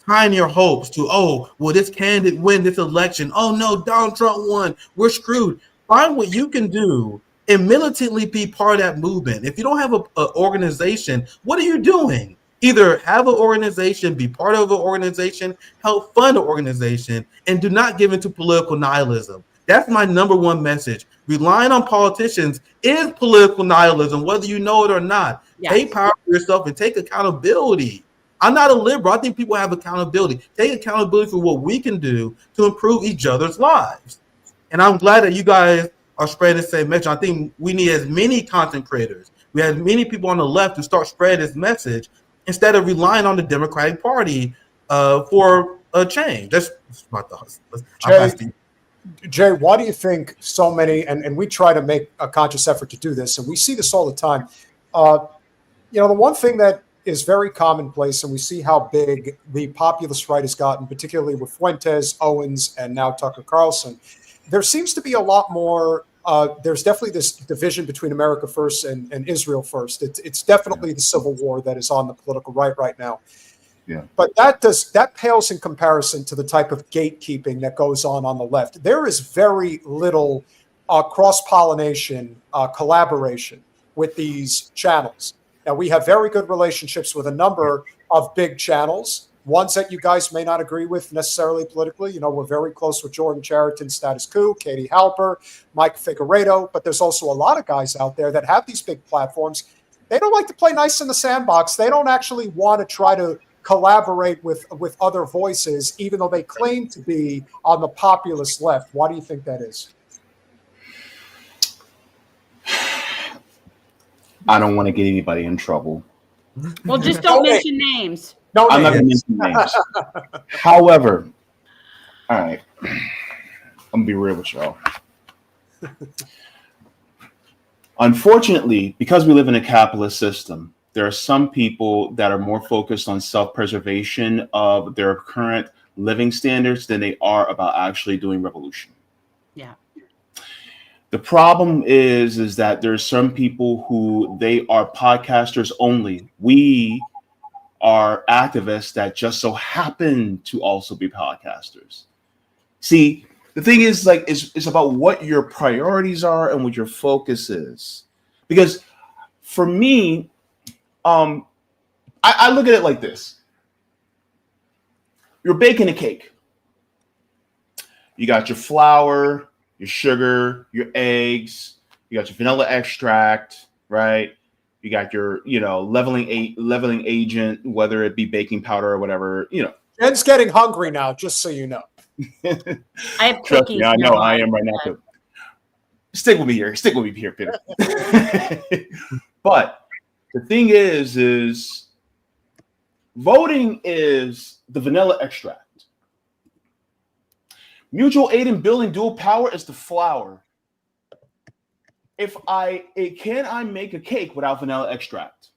tying your hopes to, oh, will this candidate win this election? Oh no, Donald Trump won. We're screwed. Find what you can do and militantly be part of that movement. If you don't have an organization, what are you doing? Either have an organization, be part of an organization, help fund an organization, and do not give into political nihilism. That's my number one message. Relying on politicians is political nihilism, whether you know it or not. Yes. Take power for yourself and take accountability. I'm not a liberal. I think people have accountability. Take accountability for what we can do to improve each other's lives. And I'm glad that you guys are spreading the same message. I think we need as many content creators. We have many people on the left to start spreading this message instead of relying on the Democratic Party for a change. That's my thoughts. Jay, why do you think so many, and we try to make a conscious effort to do this, and we see this all the time. The one thing that is very commonplace, and we see how big the populist right has gotten, particularly with Fuentes, Owens, and now Tucker Carlson. There seems to be a lot more. There's definitely this division between America first and Israel first. It's definitely the civil war that is on the political right now. Yeah. But that pales in comparison to the type of gatekeeping that goes on the left. There is very little cross-pollination, collaboration with these channels. Now, we have very good relationships with a number of big channels, ones that you guys may not agree with necessarily politically. We're very close with Jordan Chariton, Status Quo, Katie Halper, Mike Figueredo, but there's also a lot of guys out there that have these big platforms. They don't like to play nice in the sandbox. They don't actually want to try to collaborate with other voices, even though they claim to be on the populist left. Why do you think that is? I don't want to get anybody in trouble. Well, just don't mention names. No, I'm not going to mention names. However, all right, I'm going to be real with y'all. Unfortunately, because we live in a capitalist system, there are some people that are more focused on self-preservation of their current living standards than they are about actually doing revolution. Yeah. The problem is that there's some people who they are podcasters only. We are activists that just so happen to also be podcasters. See, the thing is, like, it's about what your priorities are and what your focus is. Because for me, I look at it like this. You're baking a cake. You got your flour, your sugar, your eggs, you got your vanilla extract, right? You got your, leveling agent, whether it be baking powder or whatever, Jen's getting hungry now, just so you know. I have Trust cookies. me, I know I am right now too. Stick with me here, Peter. But the thing is voting is the vanilla extract. Mutual aid in building dual power is the flour. Can I make a cake without vanilla extract?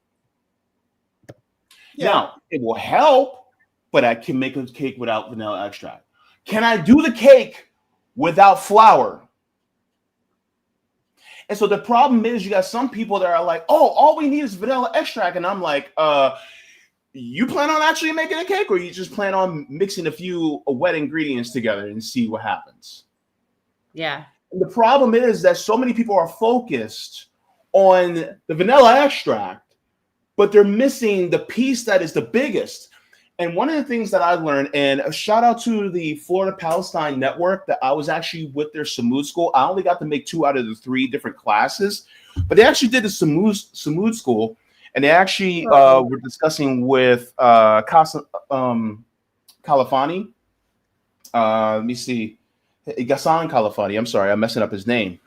Yeah. Now, it will help, but I can make a cake without vanilla extract. Can I do the cake without flour? And so the problem is you got some people that are like, oh, all we need is vanilla extract. And I'm like, you plan on actually making a cake, or you just plan on mixing a few wet ingredients together and see what happens? Yeah. And the problem is that so many people are focused on the vanilla extract, but they're missing the piece that is the biggest. And one of the things that I learned, and a shout out to the Florida Palestine Network, that I was actually with their Samud school. I only got to make 2 out of the 3 different classes, but they actually did the Samud school, and they actually were discussing with Qasim Califani. Let me see. Ghassan Califani. I'm sorry, I'm messing up his name.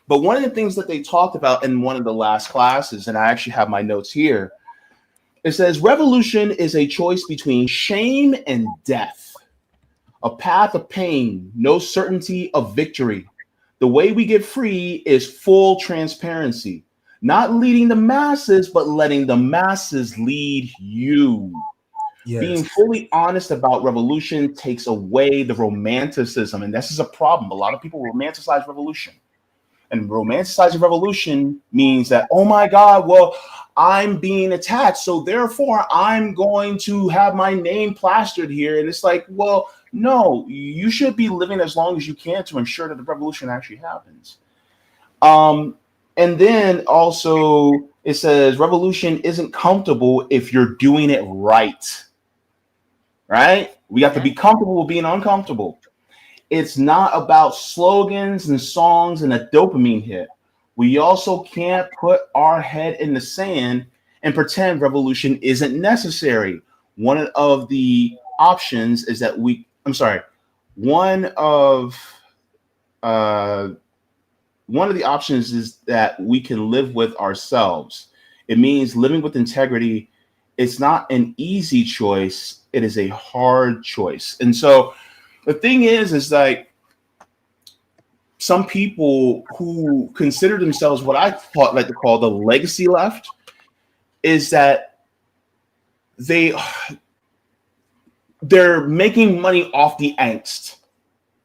But one of the things that they talked about in one of the last classes, and I actually have my notes here, it says revolution is a choice between shame and death, a path of pain, no certainty of victory. The way we get free is full transparency, not leading the masses, but letting the masses lead you. Yes. Being fully honest about revolution takes away the romanticism, and this is a problem. A lot of people romanticize revolution. And romanticizing revolution means that, oh my God, well, I'm being attacked, so therefore I'm going to have my name plastered here. And it's like, well, no, you should be living as long as you can to ensure that the revolution actually happens. And then also it says revolution isn't comfortable if you're doing it right. Right? We have to be comfortable with being uncomfortable. It's not about slogans and songs and a dopamine hit. We also can't put our head in the sand and pretend revolution isn't necessary. One of the options is that one of the options is that we can live with ourselves. It means living with integrity. It's not an easy choice. It is a hard choice. And so the thing is like some people who consider themselves what I like to call the legacy left is that they're making money off the angst.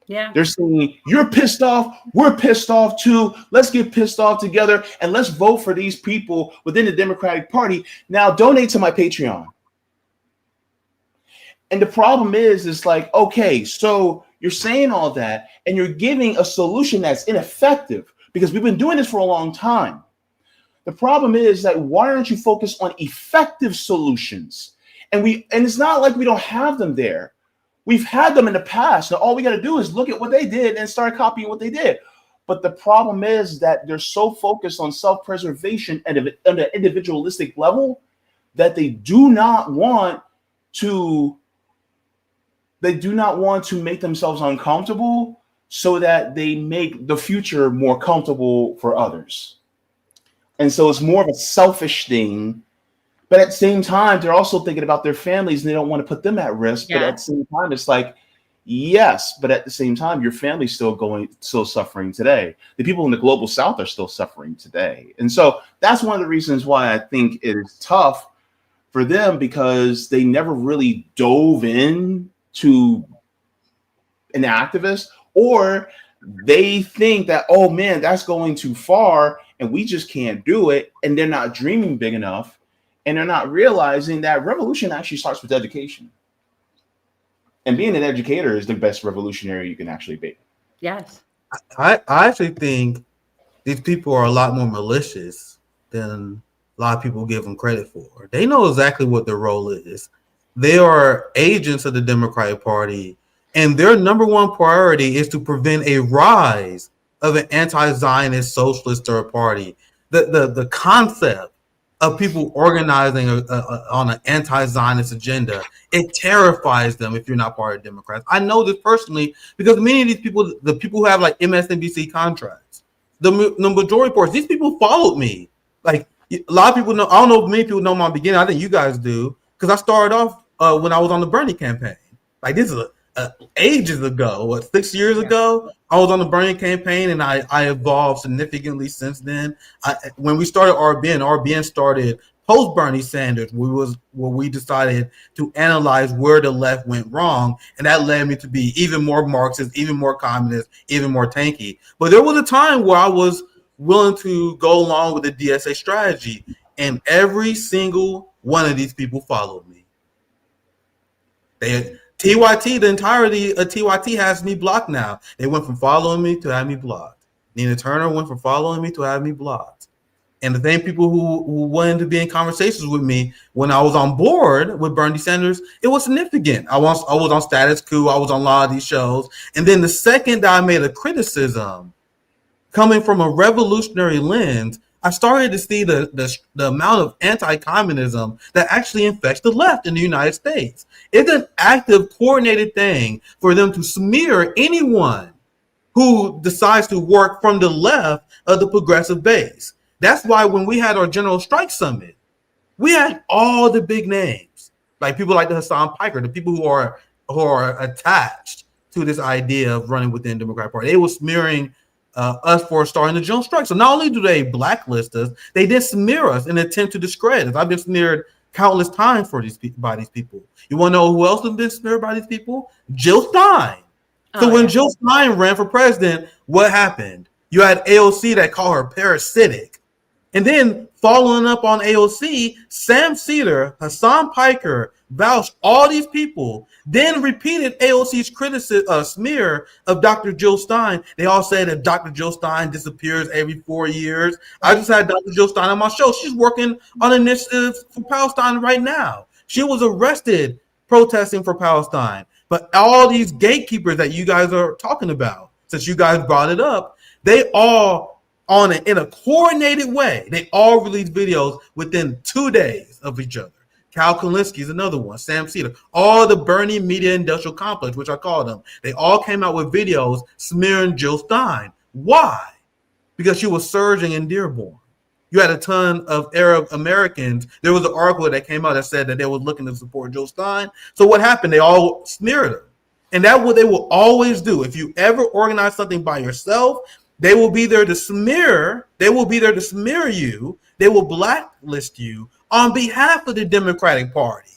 Yeah. They're saying, you're pissed off. We're pissed off too. Let's get pissed off together and let's vote for these people within the Democratic Party. Now donate to my Patreon. And the problem is, it's like, okay, so you're saying all that and you're giving a solution that's ineffective because we've been doing this for a long time. The problem is that why aren't you focused on effective solutions? And it's not like we don't have them there. We've had them in the past. Now all we got to do is look at what they did and start copying what they did. But the problem is that they're so focused on self-preservation at an individualistic level that they do not want to make themselves uncomfortable so that they make the future more comfortable for others. And so it's more of a selfish thing. But at the same time, they're also thinking about their families and they don't want to put them at risk. Yeah. But at the same time, it's like, yes, but at the same time, your family's still suffering today. The people in the global South are still suffering today. And so that's one of the reasons why I think it is tough for them, because they never really dove in to an activist, or they think that, oh man, that's going too far and we just can't do it. And they're not dreaming big enough. And they're not realizing that revolution actually starts with education. And being an educator is the best revolutionary you can actually be. Yes. I actually think these people are a lot more malicious than a lot of people give them credit for. They know exactly what their role is. They are agents of the Democratic Party, and their number one priority is to prevent a rise of an anti-Zionist socialist third party. The concept of people organizing on an anti-Zionist agenda, it terrifies them if you're not part of Democrats. I know this personally because many of these people, the people who have like MSNBC contracts, the majority parts, these people followed me. Like a lot of people know, I don't know if many people know my beginning. I think you guys do, because I started off when I was on the Bernie campaign. Like this is ages ago, 6 years ago, I was on the Bernie campaign, and I evolved significantly since then. When we started RBN started post Bernie Sanders. Where we decided to analyze where the left went wrong, and that led me to be even more Marxist, even more communist, even more tanky. But there was a time where I was willing to go along with the DSA strategy, and every single one of these people followed me. TYT, the entirety of TYT has me blocked now. They went from following me to having me blocked. Nina Turner went from following me to having me blocked. And the same people who wanted to be in conversations with me when I was on board with Bernie Sanders, it was significant. I was on Status Quo. I was on a lot of these shows. And then the second that I made a criticism coming from a revolutionary lens, I started to see the amount of anti-communism that actually infects the left in the United States. It's an active, coordinated thing for them to smear anyone who decides to work from the left of the progressive base. That's why when we had our General Strike Summit, we had all the big names, like people like the Hassan Piker, the people who are attached to this idea of running within the Democratic Party. They were smearing us for starting the General Strike. So not only do they blacklist us, they did smear us in an attempt to discredit us. I've been smeared countless times by these people. You want to know who else has been smeared by these people? Jill Stein. So when Jill Stein ran for president, what happened? You had AOC that called her parasitic. And then following up on AOC, Sam Cedar, Hassan Piker, Vouch, all these people then repeated AOC's smear of Dr. Jill Stein. They all said that Dr. Jill Stein disappears every 4 years. I just had Dr. Jill Stein on my show. She's working on initiatives for Palestine right now. She was arrested protesting for Palestine. But all these gatekeepers that you guys are talking about, since you guys brought it up, they all in a coordinated way, they all released videos within 2 days of each other. Cal Kalinske is another one, Sam Cedar, all the Bernie Media Industrial Complex, which I call them, they all came out with videos smearing Jill Stein. Why? Because she was surging in Dearborn. You had a ton of Arab Americans. There was an article that came out that said that they were looking to support Jill Stein. So what happened? They all smeared her. And that's what they will always do. If you ever organize something by yourself, they will be there to smear. They will be there to smear you. They will blacklist you on behalf of the Democratic Party.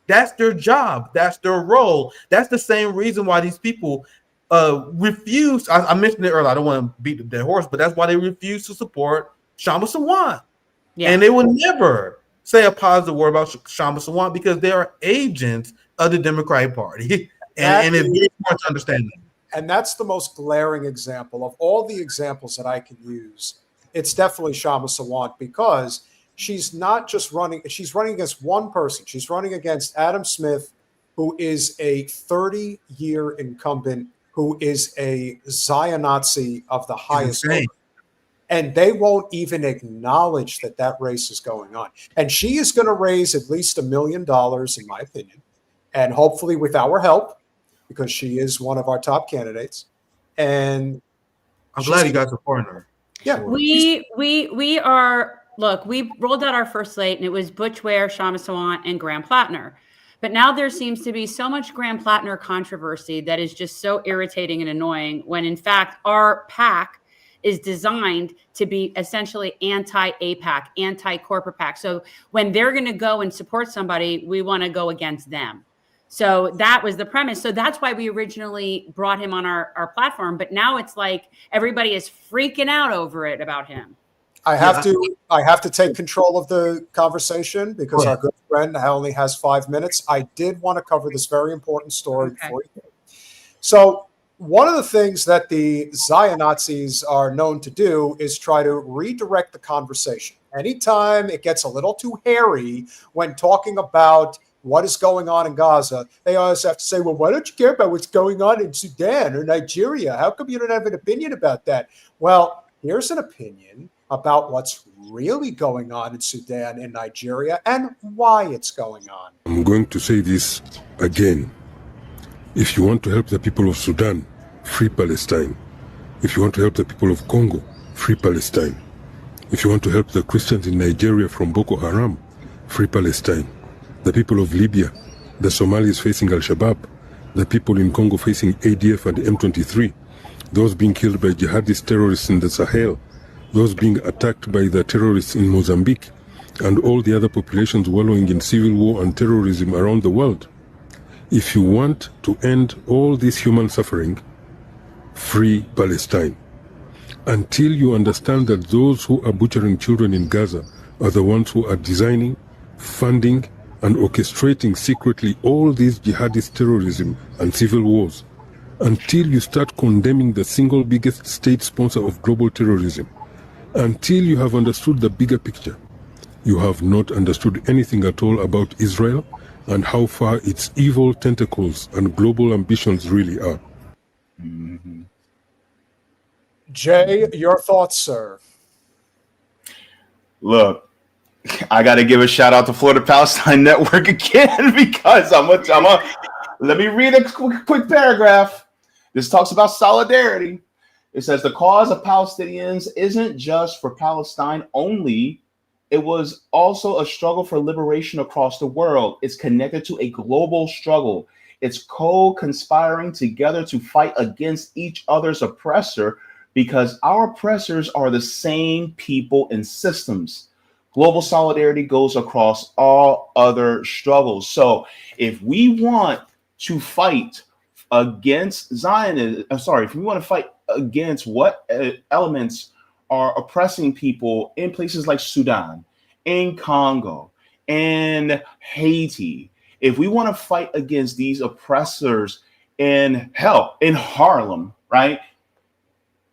That's their job. That's their role. That's the same reason why these people refuse. I mentioned it earlier. I don't want to beat the dead horse, but that's why they refuse to support Shama Sawant. Yeah. And they will never say a positive word about Shama Sawant because they are agents of the Democratic Party. and it's very important to understand that. And that's the most glaring example of all the examples that I can use. It's definitely Shama Sawant because she's not just running, she's running against one person. She's running against Adam Smith, who is a 30-year incumbent, who is a Zion-Nazi of the highest order. And they won't even acknowledge that that race is going on. And she is going to raise at least $1 million, in my opinion, and hopefully with our help, because she is one of our top candidates. And I'm glad you guys supporting her. Yeah. We are, look, we rolled out our first slate and it was Butch Ware, Shama Sawant, and Graham Plattner. But now there seems to be so much Graham Plattner controversy that is just so irritating and annoying when in fact our PAC is designed to be essentially anti-APAC, anti-corporate PAC. So when they're going to go and support somebody, we want to go against them. So that was the premise. So that's why we originally brought him on our platform. But now it's like everybody is freaking out over it about him. I have to take control of the conversation because our good friend only has 5 minutes. I did want to cover this very important story before you. So one of the things that the Zion Nazis are known to do is try to redirect the conversation. Anytime it gets a little too hairy when talking about what is going on in Gaza, they always have to say, well, why don't you care about what's going on in Sudan or Nigeria? How come you don't have an opinion about that? Well, here's an opinion about what's really going on in Sudan and Nigeria and why it's going on. I'm going to say this again. If you want to help the people of Sudan, free Palestine. If you want to help the people of Congo, free Palestine. If you want to help the Christians in Nigeria from Boko Haram, free Palestine. The people of Libya, the Somalis facing Al-Shabaab, the people in Congo facing ADF and M23, those being killed by jihadist terrorists in the Sahel, those being attacked by the terrorists in Mozambique, and all the other populations wallowing in civil war and terrorism around the world. If you want to end all this human suffering, free Palestine. Until you understand that those who are butchering children in Gaza are the ones who are designing, funding, and orchestrating secretly all these jihadist terrorism and civil wars, until you start condemning the single biggest state sponsor of global terrorism, until you have understood the bigger picture, you have not understood anything at all about Israel and how far its evil tentacles and global ambitions really are. Jay, your thoughts, sir? Look, I got to give a shout out to Florida Palestine Network again because let me read a quick paragraph. This talks about solidarity. It says the cause of Palestinians isn't just for Palestine only. It was also a struggle for liberation across the world. It's connected to a global struggle. It's co-conspiring together to fight against each other's oppressor because our oppressors are the same people and systems. Global solidarity goes across all other struggles. So if we want to fight against Zionism, if we want to fight against what elements are oppressing people in places like Sudan, in Congo, in Haiti, if we want to fight against these oppressors in Harlem, right?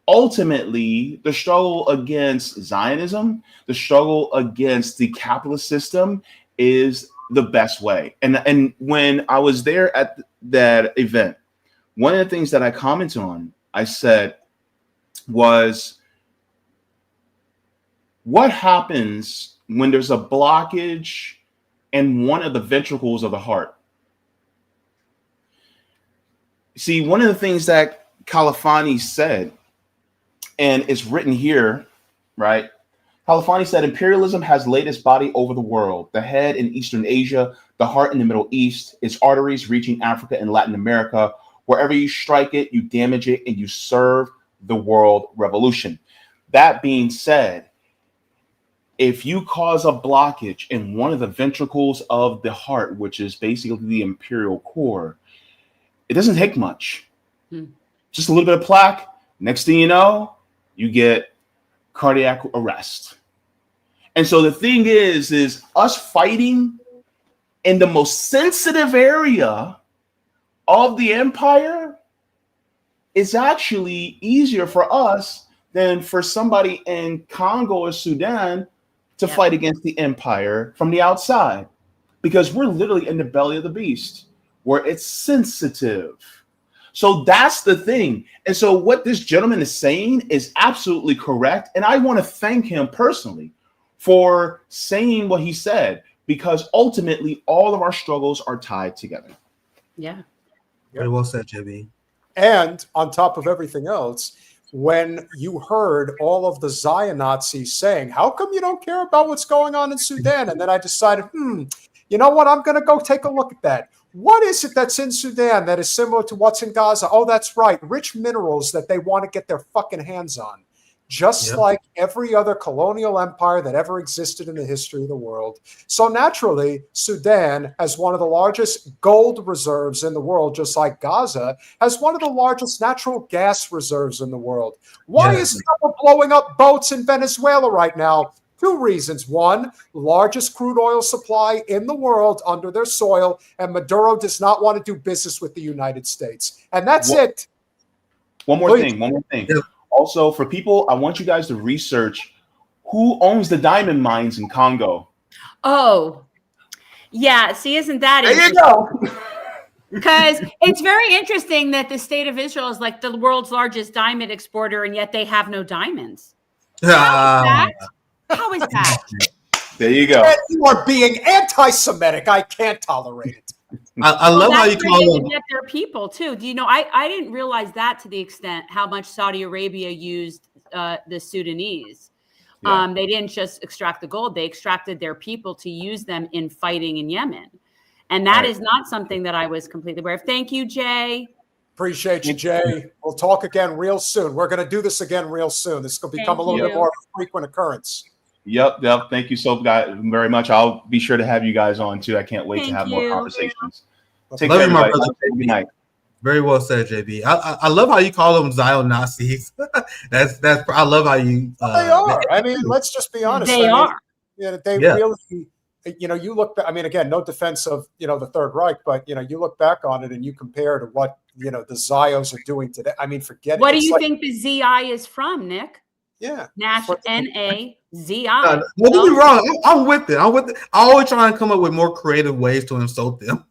Ultimately, the struggle against Zionism, the struggle against the capitalist system is the best way. And when I was there at that event, one of the things that I commented on, I said was, what happens when there's a blockage in one of the ventricles of the heart? See, one of the things that Califani said, and it's written here, right? Califani said, imperialism has laid its body over the world, the head in Eastern Asia, the heart in the Middle East, its arteries reaching Africa and Latin America. Wherever you strike it, you damage it, and you serve the world revolution. That being said, if you cause a blockage in one of the ventricles of the heart, which is basically the imperial core, it doesn't take much. Just a little bit of plaque. Next thing you know, you get cardiac arrest. And so the thing is us fighting in the most sensitive area of the empire is actually easier for us than for somebody in Congo or Sudan to fight against the empire from the outside, because we're literally in the belly of the beast where it's sensitive. So that's the thing. And so what this gentleman is saying is absolutely correct. And I want to thank him personally for saying what he said, because ultimately all of our struggles are tied together. Yeah. Very well said, JB. And on top of everything else, when you heard all of the Zion Nazis saying, how come you don't care about what's going on in Sudan? And then I decided, you know what? I'm going to go take a look at that. What is it that's in Sudan that is similar to what's in Gaza? Oh, that's right. Rich minerals that they want to get their fucking hands on. Just like every other colonial empire that ever existed in the history of the world. So naturally, Sudan has one of the largest gold reserves in the world, just like Gaza has one of the largest natural gas reserves in the world. Why is someone blowing up boats in Venezuela right now? Two reasons. One, largest crude oil supply in the world under their soil, and Maduro does not want to do business with the United States. And that's it. One more thing. Yeah. Also, for people, I want you guys to research who owns the diamond mines in Congo. Oh, yeah. See, isn't that there you go? Because it's very interesting that the state of Israel is like the world's largest diamond exporter, and yet they have no diamonds. How is that? There you go. You are being anti-Semitic. I can't tolerate it. I love how you call them. Get their people too. Do you know? I didn't realize that to the extent how much Saudi Arabia used the Sudanese. Yeah. They didn't just extract the gold; they extracted their people to use them in fighting in Yemen, and that is not something that I was completely aware of. Thank you, Jay. Appreciate you, Jay. We'll talk again real soon. We're going to do this again real soon. This will become a little bit more of a frequent occurrence. Yep. Thank you so very much. I'll be sure to have you guys on too. I can't wait to have more conversations. Take care, everybody. Good night. Very well said, JB. I love how you call them Zion Nazis. that's I love how you. They are. I mean, let's just be honest. They are. Yeah, they really. You look back. I mean, again, no defense of the Third Reich, but you look back on it and you compare to what the Zios are doing today. I mean, forget it. What do you think the ZI is from, Nick? Yeah, NAZI. Don't get me wrong. I'm with it. I always try and come up with more creative ways to insult them.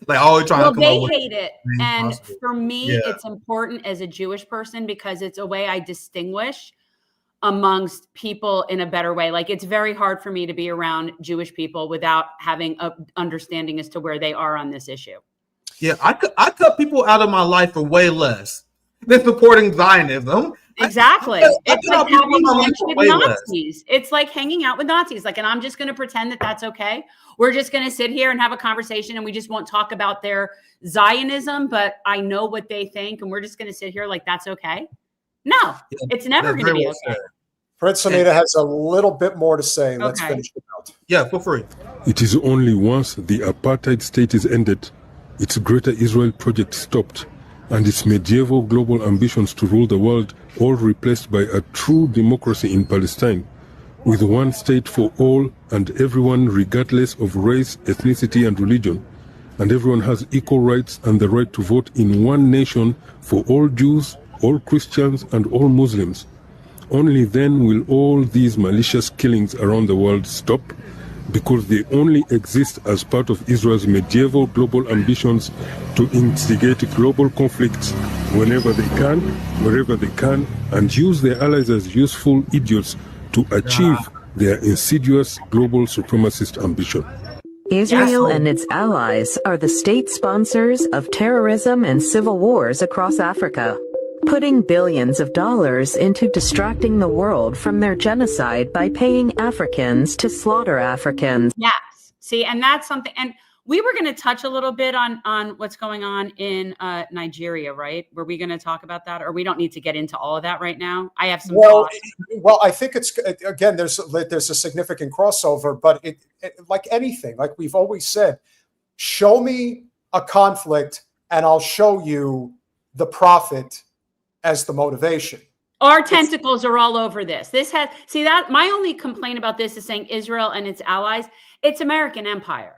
Like always trying to come up with. They hate it, and for me, it's important as a Jewish person because it's a way I distinguish amongst people in a better way. Like, it's very hard for me to be around Jewish people without having a understanding as to where they are on this issue. Yeah, I cut people out of my life for way less than supporting Zionism. Exactly. I It's cut like people having out of my life lunch for with way less. Nazis. It's like hanging out with Nazis. Like, and I'm just going to pretend that that's okay. We're just going to sit here and have a conversation, and we just won't talk about their Zionism, but I know what they think, and we're just going to sit here like that's okay. No, it's never That's going to very be well okay. said. Prince Anita has a little bit more to say. Let's Okay. finish it out. Yeah, feel free. It is only once the apartheid state is ended, its Greater Israel project stopped, and its medieval global ambitions to rule the world all replaced by a true democracy in Palestine, with one state for all and everyone regardless of race, ethnicity and religion, and everyone has equal rights and the right to vote in one nation for all Jews, all Christians and all Muslims. Only then will all these malicious killings around the world stop, because they only exist as part of Israel's medieval global ambitions to instigate global conflicts whenever they can, wherever they can, and use their allies as useful idiots to achieve their insidious global supremacist ambition. Israel and its allies are the state sponsors of terrorism and civil wars across Africa, putting billions of dollars into distracting the world from their genocide by paying Africans to slaughter Africans. Yes. See, and that's something. And we were going to touch a little bit on what's going on in Nigeria, right? Were we going to talk about that, or we don't need to get into all of that right now? I have some thoughts. Well, I think it's, again, there's a significant crossover, but it like anything, like we've always said, show me a conflict and I'll show you the profit as the motivation. Our tentacles are all over this. That my only complaint about this is saying Israel and its allies. It's American empire.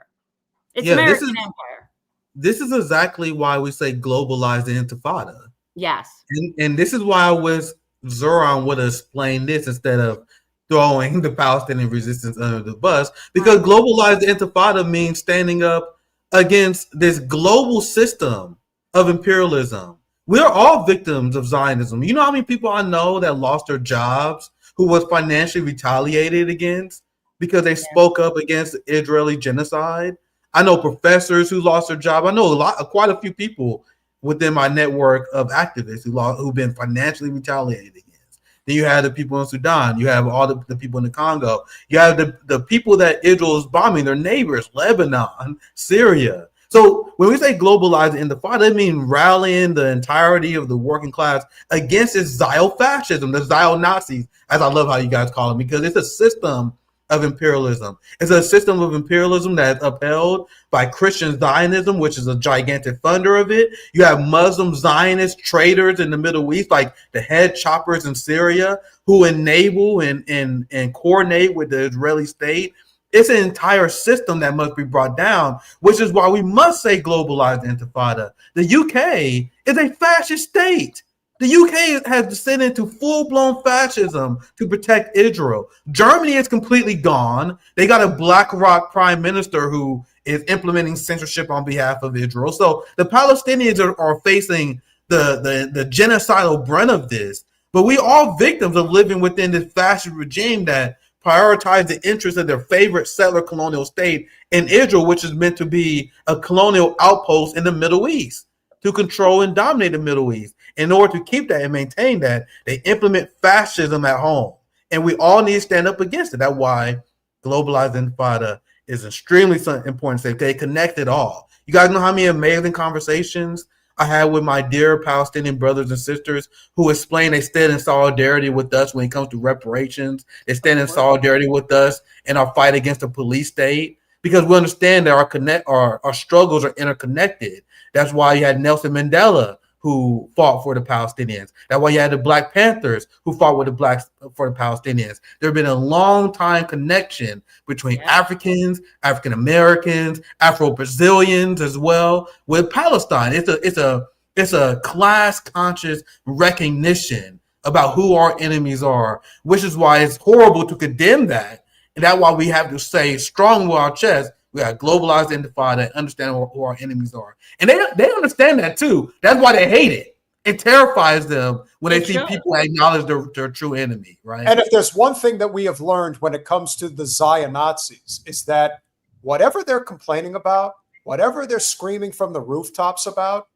It's American empire. This is exactly why we say globalize the intifada. Yes. And this is why I wish Zoran would have explained this instead of throwing the Palestinian resistance under the bus, because globalize the intifada means standing up against this global system of imperialism. We're all victims of Zionism. You know how many people I know that lost their jobs, who was financially retaliated against because they spoke up against the Israeli genocide? I know professors who lost their job. I know quite a few people within my network of activists who've been financially retaliated against. Then you have the people in Sudan. You have all the people in the Congo. You have the people that Israel is bombing, their neighbors, Lebanon, Syria. So when we say globalize the intifada, it means rallying the entirety of the working class against this Zio-fascism, the Zio-Nazis, as I love how you guys call them, because it's a system of imperialism. It's a system of imperialism that's upheld by Christian Zionism, which is a gigantic funder of it. You have Muslim Zionist traders in the Middle East, like the head choppers in Syria, who enable and coordinate with the Israeli state. It's an entire system that must be brought down, which is why we must say globalize the intifada. The UK is a fascist state. The UK has descended into full-blown fascism to protect Israel. Germany is completely gone. They got a BlackRock prime minister who is implementing censorship on behalf of Israel. So the Palestinians are facing the genocidal brunt of this. But we are victims of living within this fascist regime that prioritize the interests of their favorite settler colonial state in Israel, which is meant to be a colonial outpost in the Middle East to control and dominate the Middle East. In order to keep that and maintain that, they implement fascism at home. And we all need to stand up against it. That's why globalized intifada is extremely important to say. They connect it all. You guys know how many amazing conversations I had with my dear Palestinian brothers and sisters who explain they stand in solidarity with us when it comes to reparations. They stand in solidarity with us in our fight against the police state, because we understand that our struggles are interconnected. That's why you had Nelson Mandela, who fought for the Palestinians. That's why you had the Black Panthers who fought with the blacks for the Palestinians. There have been a long time connection between Africans, African Americans, Afro-Brazilians as well with Palestine. It's a class conscious recognition about who our enemies are, which is why it's horrible to condemn that. And that's why we have to say strong with our chest, we got to globalize the intifada and understand who our enemies are. And they understand that too. That's why they hate it. it terrifies them when they It see should. people acknowledge their true enemy, right? And if there's one thing that we have learned when it comes to the Zion Nazis, is that whatever they're complaining about, whatever they're screaming from the rooftops about,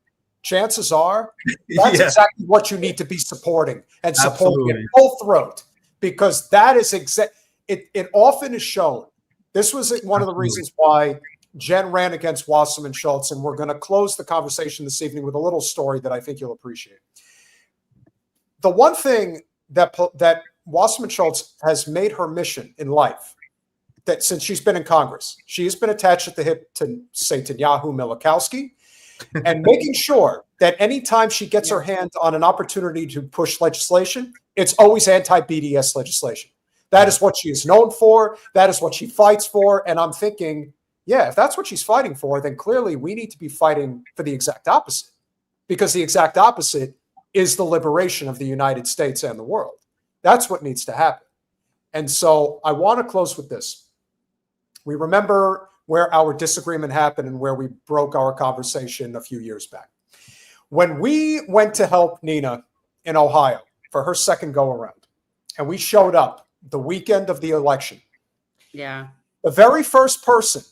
chances are that's Yeah. exactly what you need to be supporting and supporting Absolutely. it full throat, because that is it often is shown. This was one of the reasons why Jen ran against Wasserman Schultz, and we're going to close the conversation this evening with a little story that I think you'll appreciate. The one thing that Wasserman Schultz has made her mission in life, that since she's been in Congress, she has been attached at the hip to Netanyahu, Milikowski, and making sure that anytime she gets her hand on an opportunity to push legislation, it's always anti-BDS legislation. That is what she is known for. That is what she fights for. And I'm thinking, yeah, if that's what she's fighting for, then clearly we need to be fighting for the exact opposite, because the exact opposite is the liberation of the United States and the world. That's what needs to happen. And so I want to close with this. We remember where our disagreement happened and where we broke our conversation a few years back. When we went to help Nina in Ohio for her second go around, and we showed up the weekend of the election, Yeah. the very first person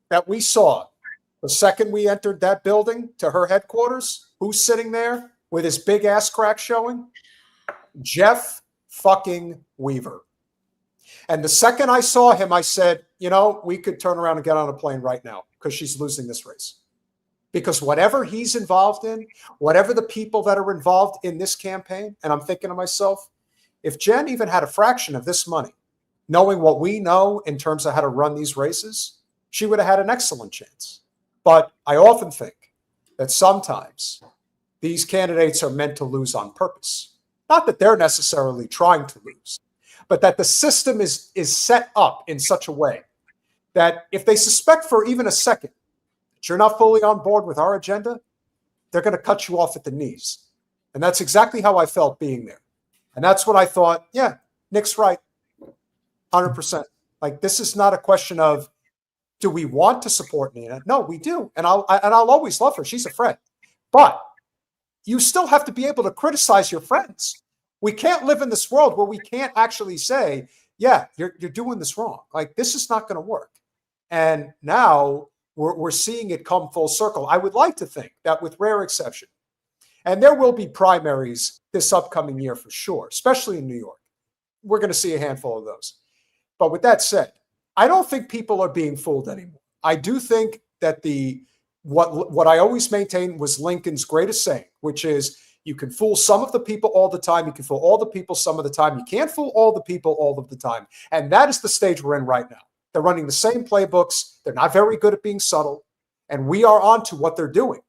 that we saw the second we entered that building to her headquarters, who's sitting there with his big ass crack showing? Jeff fucking Weaver. And the second I saw him, I said, you know, we could turn around and get on a plane right now, because she's losing this race. Because whatever he's involved in, whatever the people that are involved in this campaign, and I'm thinking to myself, if Jen even had a fraction of this money, knowing what we know in terms of how to run these races, she would have had an excellent chance. But I often think that sometimes these candidates are meant to lose on purpose. Not that they're necessarily trying to lose, but that the system is set up in such a way that if they suspect for even a second that you're not fully on board with our agenda, they're going to cut you off at the knees. And that's exactly how I felt being there. And that's what I thought, yeah, Nick's right, 100%. Like, this is not a question of, do we want to support Nina? No, we do. And I'll always love her. She's a friend. But you still have to be able to criticize your friends. We can't live in this world where we can't actually say, yeah, you're doing this wrong. Like, this is not going to work. And now we're seeing it come full circle. I would like to think that, with rare exception, and there will be primaries this upcoming year for sure, especially in New York, we're going to see a handful of those. But with that said, I don't think people are being fooled anymore. I do think that what I always maintained was Lincoln's greatest saying, which is, you can fool some of the people all the time. You can fool all the people some of the time. You can't fool all the people all of the time. And that is the stage we're in right now. They're running the same playbooks. They're not very good at being subtle. And we are onto what they're doing.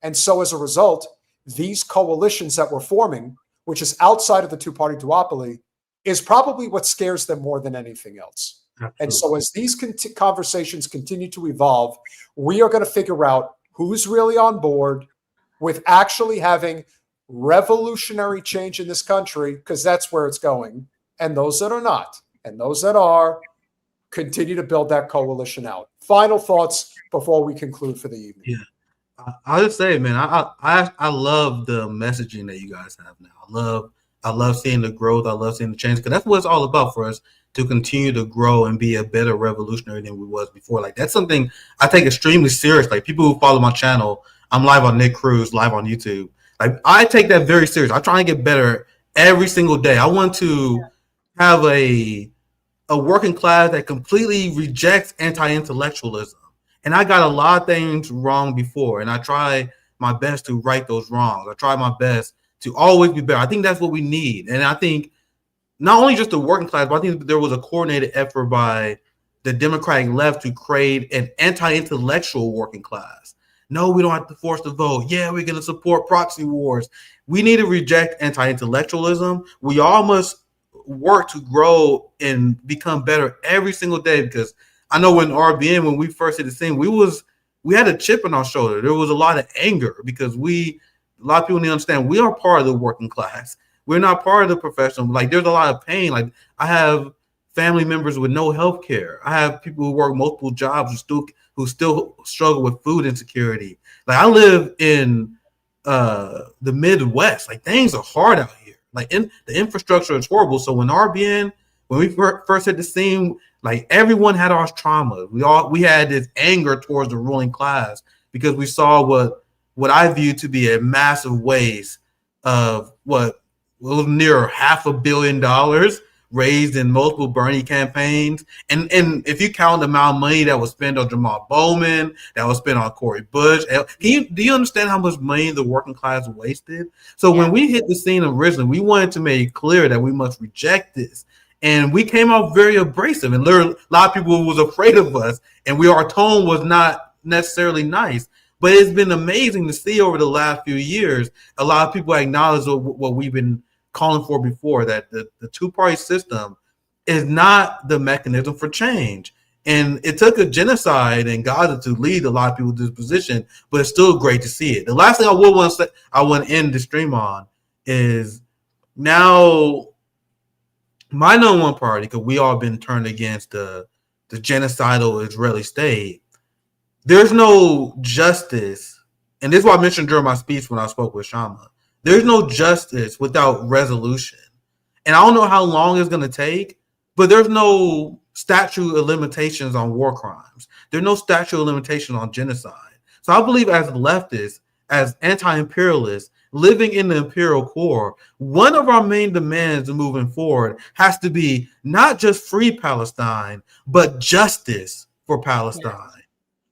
And so as a result, these coalitions that we're forming, which is outside of the two-party duopoly, is probably what scares them more than anything else. Absolutely. And so as these conversations continue to evolve, we are going to figure out who's really on board with actually having revolutionary change in this country, because that's where it's going, and those that are not, and those that are, continue to build that coalition out. Final thoughts before we conclude for the evening. Yeah, I'll just say, man, I love the messaging that you guys have now. I love seeing the growth. I love seeing the change, because that's what it's all about for us, to continue to grow and be a better revolutionary than we was before. Like, that's something I take extremely serious. Like, people who follow my channel, I'm live on Nick Cruz, live on YouTube. Like, I take that very serious. I try and get better every single day. I want to have a working class that completely rejects anti-intellectualism. And I got a lot of things wrong before, and I try my best to right those wrongs. I try my best to always be better. I think that's what we need. And I think not only just the working class, but I think there was a coordinated effort by the Democratic left to create an anti-intellectual working class. No, we don't have to force the vote. Yeah, we're going to support proxy wars. We need to reject anti-intellectualism. We all must work to grow and become better every single day, because I know when RBN, when we first hit the scene, we had a chip on our shoulder. There was a lot of anger, because a lot of people need to understand we are part of the working class. We're not part of the professional. Like, there's a lot of pain. Like, I have family members with no health care. I have people who work multiple jobs who still struggle with food insecurity. Like, I live in the Midwest. Like things are hard out here. Like the infrastructure is horrible. So when we first hit the scene, like everyone had our trauma. We had this anger towards the ruling class because we saw what I view to be a massive waste of what was near $500 million raised in multiple Bernie campaigns. And if you count the amount of money that was spent on Jamal Bowman, that was spent on Cori Bush, do you understand how much money the working class wasted? So when we hit the scene originally, we wanted to make it clear that we must reject this. And we came out very abrasive, and a lot of people was afraid of us, and our tone was not necessarily nice. But it's been amazing to see over the last few years, a lot of people acknowledge what we've been calling for before, that the two-party system is not the mechanism for change. And it took a genocide in Gaza to lead a lot of people to this position, but it's still great to see it. The last thing I want to end the stream on is now my number one priority, because we all been turned against the genocidal Israeli state. There's no justice, and this is what I mentioned during my speech when I spoke with Shama. There's no justice without resolution. And I don't know how long it's going to take, but there's no statute of limitations on war crimes. There's no statute of limitations on genocide. So I believe as leftists, as anti-imperialists, living in the imperial core, one of our main demands moving forward has to be not just free Palestine, but justice for Palestine. Yes.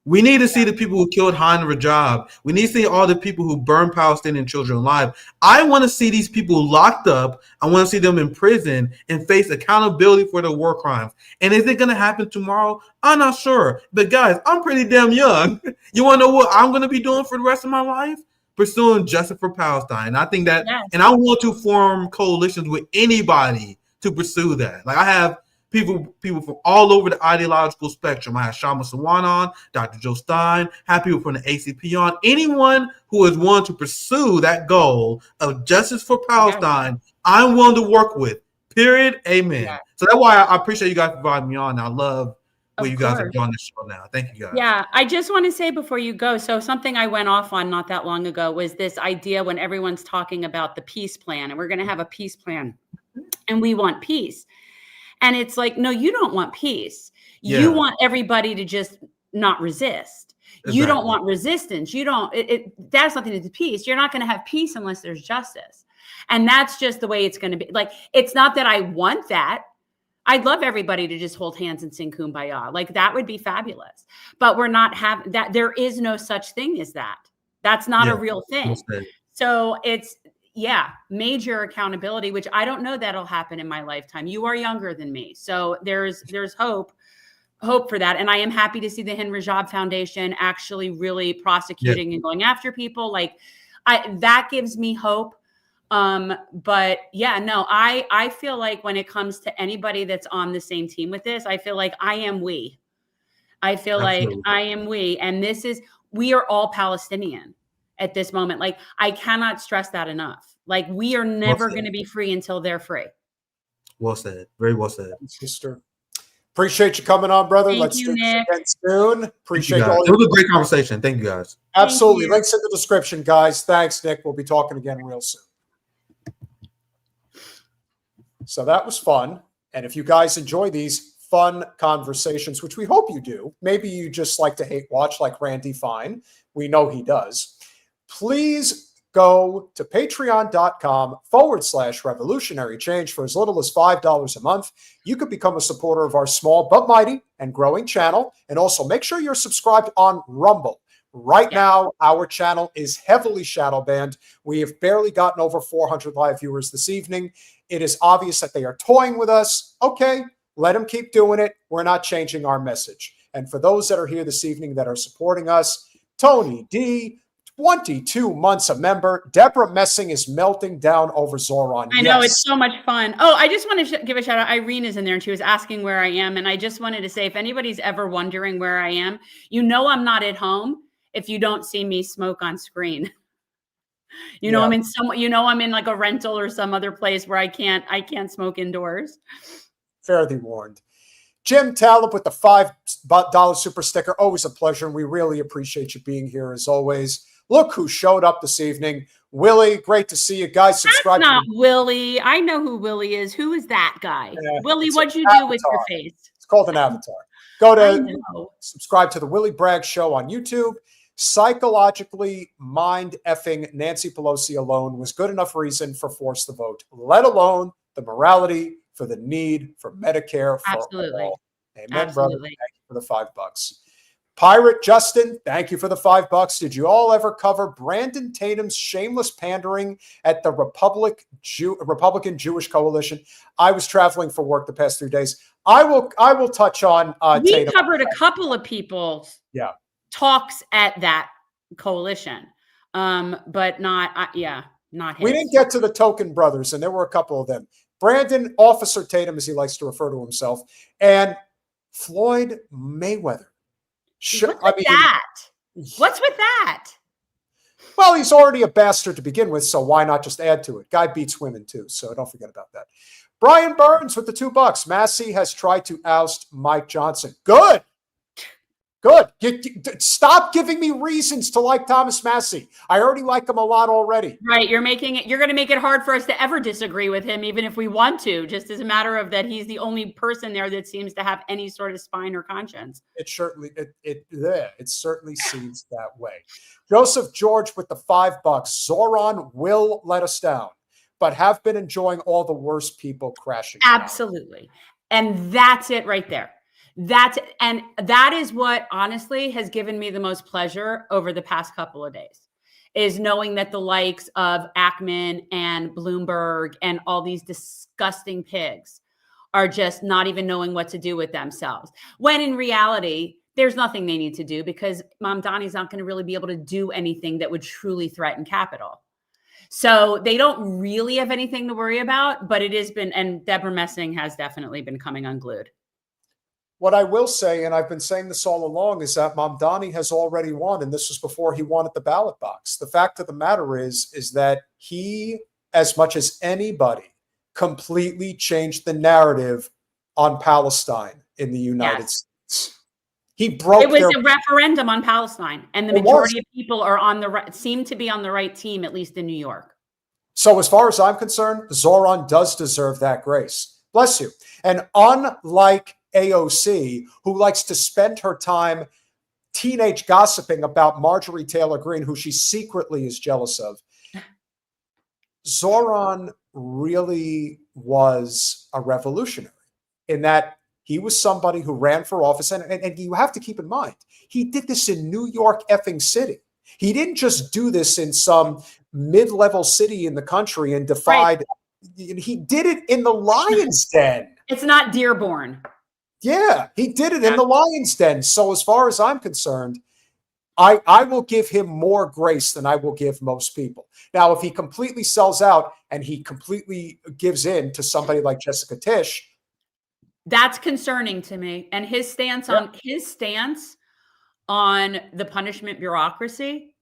We need to see the people who killed Han Rajab. We need to see all the people who burned Palestinian children alive. I want to see these people locked up. I want to see them in prison and face accountability for their war crimes. And is it going to happen tomorrow? I'm not sure. But guys, I'm pretty damn young. You want to know what I'm going to be doing for the rest of my life? Pursuing justice for Palestine. And I think that, and I want to form coalitions with anybody to pursue that. Like I have people from all over the ideological spectrum. I have Shama Sawan on, Dr. Joe Stein, have people from the ACP on. Anyone who is willing to pursue that goal of justice for Palestine, I'm willing to work with. Period. Amen. Yeah. So that's why I appreciate you guys for inviting me on. I love what you guys are doing this show now. Thank you guys. Yeah, I just want to say before you go, so something I went off on not that long ago was this idea when everyone's talking about the peace plan, and we're going to have a peace plan, and we want peace. And it's like, no, you don't want peace. Yeah. You want everybody to just not resist. Exactly. You don't want resistance. You don't, that's nothing to do with peace. You're not going to have peace unless there's justice. And that's just the way it's going to be. Like, it's not that I want that. I'd love everybody to just hold hands and sing Kumbaya. Like, that would be fabulous. But we're not having that. There is no such thing as that. That's not a real thing. So it's, major accountability, which I don't know that'll happen in my lifetime. You are younger than me. So there's hope for that. And I am happy to see the Hin Rajab Foundation actually really prosecuting and going after people. Like, that gives me hope. But I feel like when it comes to anybody that's on the same team with this, I feel like I am we. And we are all Palestinian at this moment. Like, I cannot stress that enough. Like, we are never going to be free until they're free. Well said. Very well said. Sister. Appreciate you coming on, brother. Let's do this again soon. Appreciate all. It was a great conversation. Thank you, guys. Absolutely. Links in the description, guys. Thanks, Nick. We'll be talking again real soon. So that was fun. And if you guys enjoy these fun conversations, which we hope you do, maybe you just like to hate watch like Randy Fine. We know he does. Please go to patreon.com/revolutionary change for as little as $5 a month. You could become a supporter of our small but mighty and growing channel. And also make sure you're subscribed on Rumble. Right now, our channel is heavily shadow banned. We have barely gotten over 400 live viewers this evening. It is obvious that they are toying with us. Okay, let them keep doing it. We're not changing our message. And for those that are here this evening that are supporting us, Tony D., 22 months a member. Deborah Messing is melting down over Zoran. I know, it's so much fun. Oh, I just want to give a shout out. Irene is in there and she was asking where I am. And I just wanted to say, if anybody's ever wondering where I am, you know I'm not at home if you don't see me smoke on screen. I'm in like a rental or some other place where I can't smoke indoors. Fairly warned. Jim Talib with the $5 super sticker. Always a pleasure. And we really appreciate you being here as always. Look who showed up this evening. Willie, great to see you guys. That's Subscribe not to Willie. I know who Willie is. Who is that guy? Yeah, Willie, it's what'd an you do with your avatar. face? It's called an avatar. Go I to know. subscribe to the Willie Bragg Show on YouTube. Psychologically mind effing Nancy Pelosi alone was good enough reason for force the vote, let alone the morality for the need for Medicare for Absolutely. all. Amen, brother. Absolutely. Thank you for the $5. Pirate Justin, thank you for the $5. Did you all ever cover Brandon Tatum's shameless pandering at the Republican Jewish Coalition? I was traveling for work the past 3 days. I will touch on We Tatum. covered a couple of people's Yeah. talks at that coalition, but not not his. We didn't get to the Token brothers, and there were a couple of them. Brandon, Officer Tatum, as he likes to refer to himself, and Floyd Mayweather. What's with that? What's with that? Well, he's already a bastard to begin with, so why not just add to it? Guy beats women too, so don't forget about that. Brian Burns with the $2. Massey has tried to oust Mike Johnson. Good. Stop giving me reasons to like Thomas Massey. I already like him a lot already. Right. You're going to make it hard for us to ever disagree with him, even if we want to, just as a matter of that he's the only person there that seems to have any sort of spine or conscience. It certainly seems that way. Joseph George with the $5. Zoran will let us down, but have been enjoying all the worst people crashing down. Absolutely. And that's it right there. That is what honestly has given me the most pleasure over the past couple of days, is knowing that the likes of Ackman and Bloomberg and all these disgusting pigs are just not even knowing what to do with themselves. When in reality, there's nothing they need to do, because Mamdani's not going to really be able to do anything that would truly threaten capital. So they don't really have anything to worry about, but it has been, and Deborah Messing has definitely been coming unglued. What I will say, and I've been saying this all along, is that Mamdani has already won, and this was before he won at the ballot box. The fact of the matter is that he, as much as anybody, completely changed the narrative on Palestine in the United States. He broke. It was a referendum on Palestine, and the majority of people are seem to be on the right team, at least in New York. So as far as I'm concerned, Zoran does deserve that grace. Bless you. And unlike AOC, who likes to spend her time teenage gossiping about Marjorie Taylor Greene, who she secretly is jealous of, Zoran really was a revolutionary in that he was somebody who ran for office. And you have to keep in mind, he did this in New York effing City. He didn't just do this in some mid-level city in the country and defied. Right. He did it in the Lion's Den. It's not Dearborn. Yeah, he did it in the Lion's Den. So as far as I'm concerned, I will give him more grace than I will give most people. Now, if he completely sells out and he completely gives in to somebody like Jessica Tisch, that's concerning to me. And his stance on the punishment bureaucracy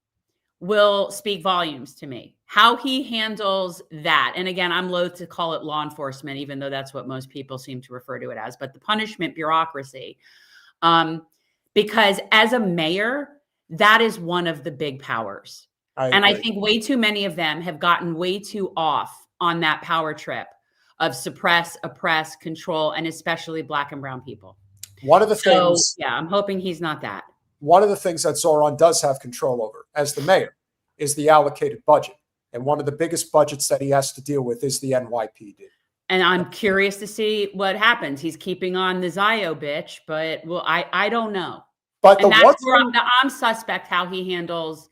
will speak volumes to me. How he handles that. And again, I'm loath to call it law enforcement, even though that's what most people seem to refer to it as, but the punishment bureaucracy. Because as a mayor, that is one of the big powers. I think way too many of them have gotten way too off on that power trip of suppress, oppress, control, and especially Black and brown people. One of the things, I'm hoping he's not that. One of the things that Zoran does have control over as the mayor is the allocated budget. And one of the biggest budgets that he has to deal with is the NYPD. And I'm curious to see what happens. He's keeping on the Zio bitch, but I don't know. But that's where I'm suspect how he handles.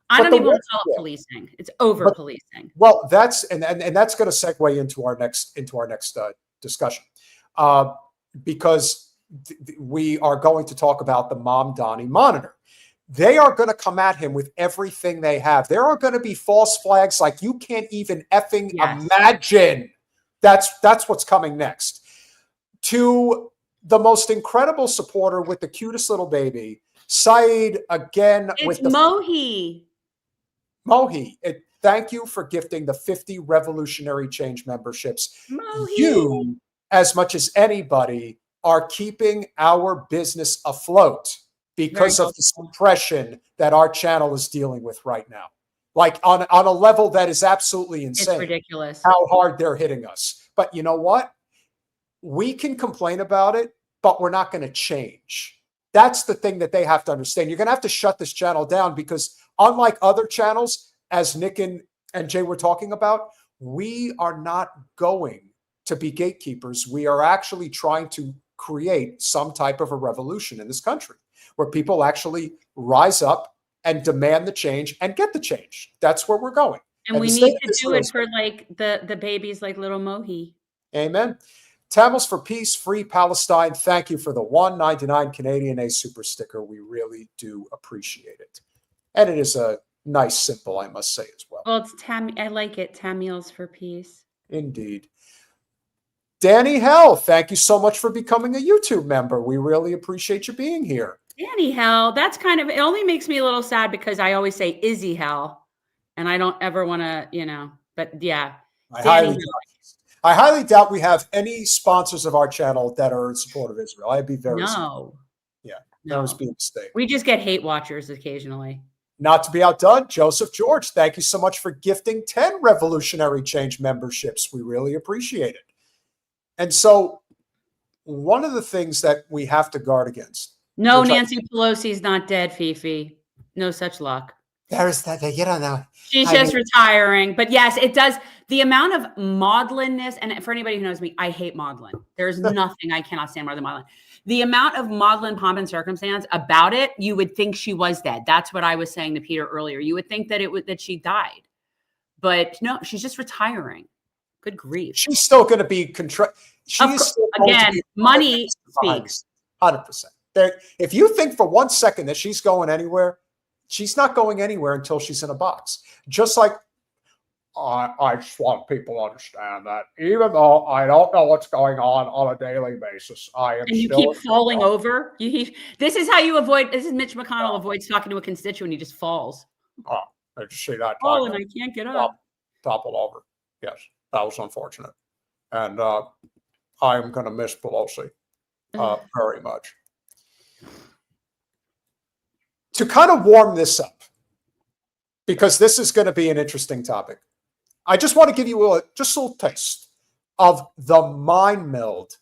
I don't even want to call it policing. It's over policing. Well, that's and that's going to segue into our next discussion, because we are going to talk about the Mamdani monitor. They are going to come at him with everything they have. There are going to be false flags like you can't even effing imagine. That's what's coming next. To the most incredible supporter with the cutest little baby, Saeed, again with the Mohi. Thank you for gifting the 50 Revolutionary Change memberships. Mohi. You, as much as anybody, are keeping our business afloat. because of the suppression that our channel is dealing with right now. Like on a level that is absolutely insane. It's ridiculous. How hard they're hitting us. But you know what? We can complain about it, but we're not going to change. That's the thing that they have to understand. You're going to have to shut this channel down because unlike other channels, as Nick and Jay were talking about, we are not going to be gatekeepers. We are actually trying to create some type of a revolution in this country where people actually rise up and demand the change and get the change. That's where we're going. And we need to do it for like the babies like little Mohi. Amen. Tamils for Peace, Free Palestine. Thank you for the $1.99 Canadian A super sticker. We really do appreciate it. And it is a nice symbol, I must say, as well. Well, it's I like it. Tamils for Peace. Indeed. Danny Hell, thank you so much for becoming a YouTube member. We really appreciate you being here. Danny Hell, that's kind of, it only makes me a little sad because I always say Izzy Hell, and I don't ever want to, but yeah. I highly doubt we have any sponsors of our channel that are in support of Israel. I'd be very No. Yeah, that was being mistaken. We just get hate watchers occasionally. Not to be outdone, Joseph George, thank you so much for gifting 10 Revolutionary Change memberships. We really appreciate it. And so one of the things that we have to guard against. No, Nancy Pelosi's not dead, Fifi. No such luck. There's that, now. She's just retiring. But yes, it does. The amount of maudlinness, and for anybody who knows me, I hate maudlin. There's nothing I cannot stand more than maudlin. The amount of maudlin pomp and circumstance about it, you would think she was dead. That's what I was saying to Peter earlier. You would think that she died. But no, she's just retiring. Good grief. She's still going to be money speaks. 100%. If you think for 1 second that she's going anywhere, she's not going anywhere until she's in a box. Just like I just want people to understand that even though I don't know what's going on a daily basis, I am. And you keep falling over. This is how you avoid. This is Mitch McConnell avoids talking to a constituent. He just falls. Oh, I just see that. Oh, and I can't get up. Toppled over. Yes, that was unfortunate, and I am going to miss Pelosi very much. To kind of warm this up, because this is going to be an interesting topic, I just want to give you just a little taste of the mind meld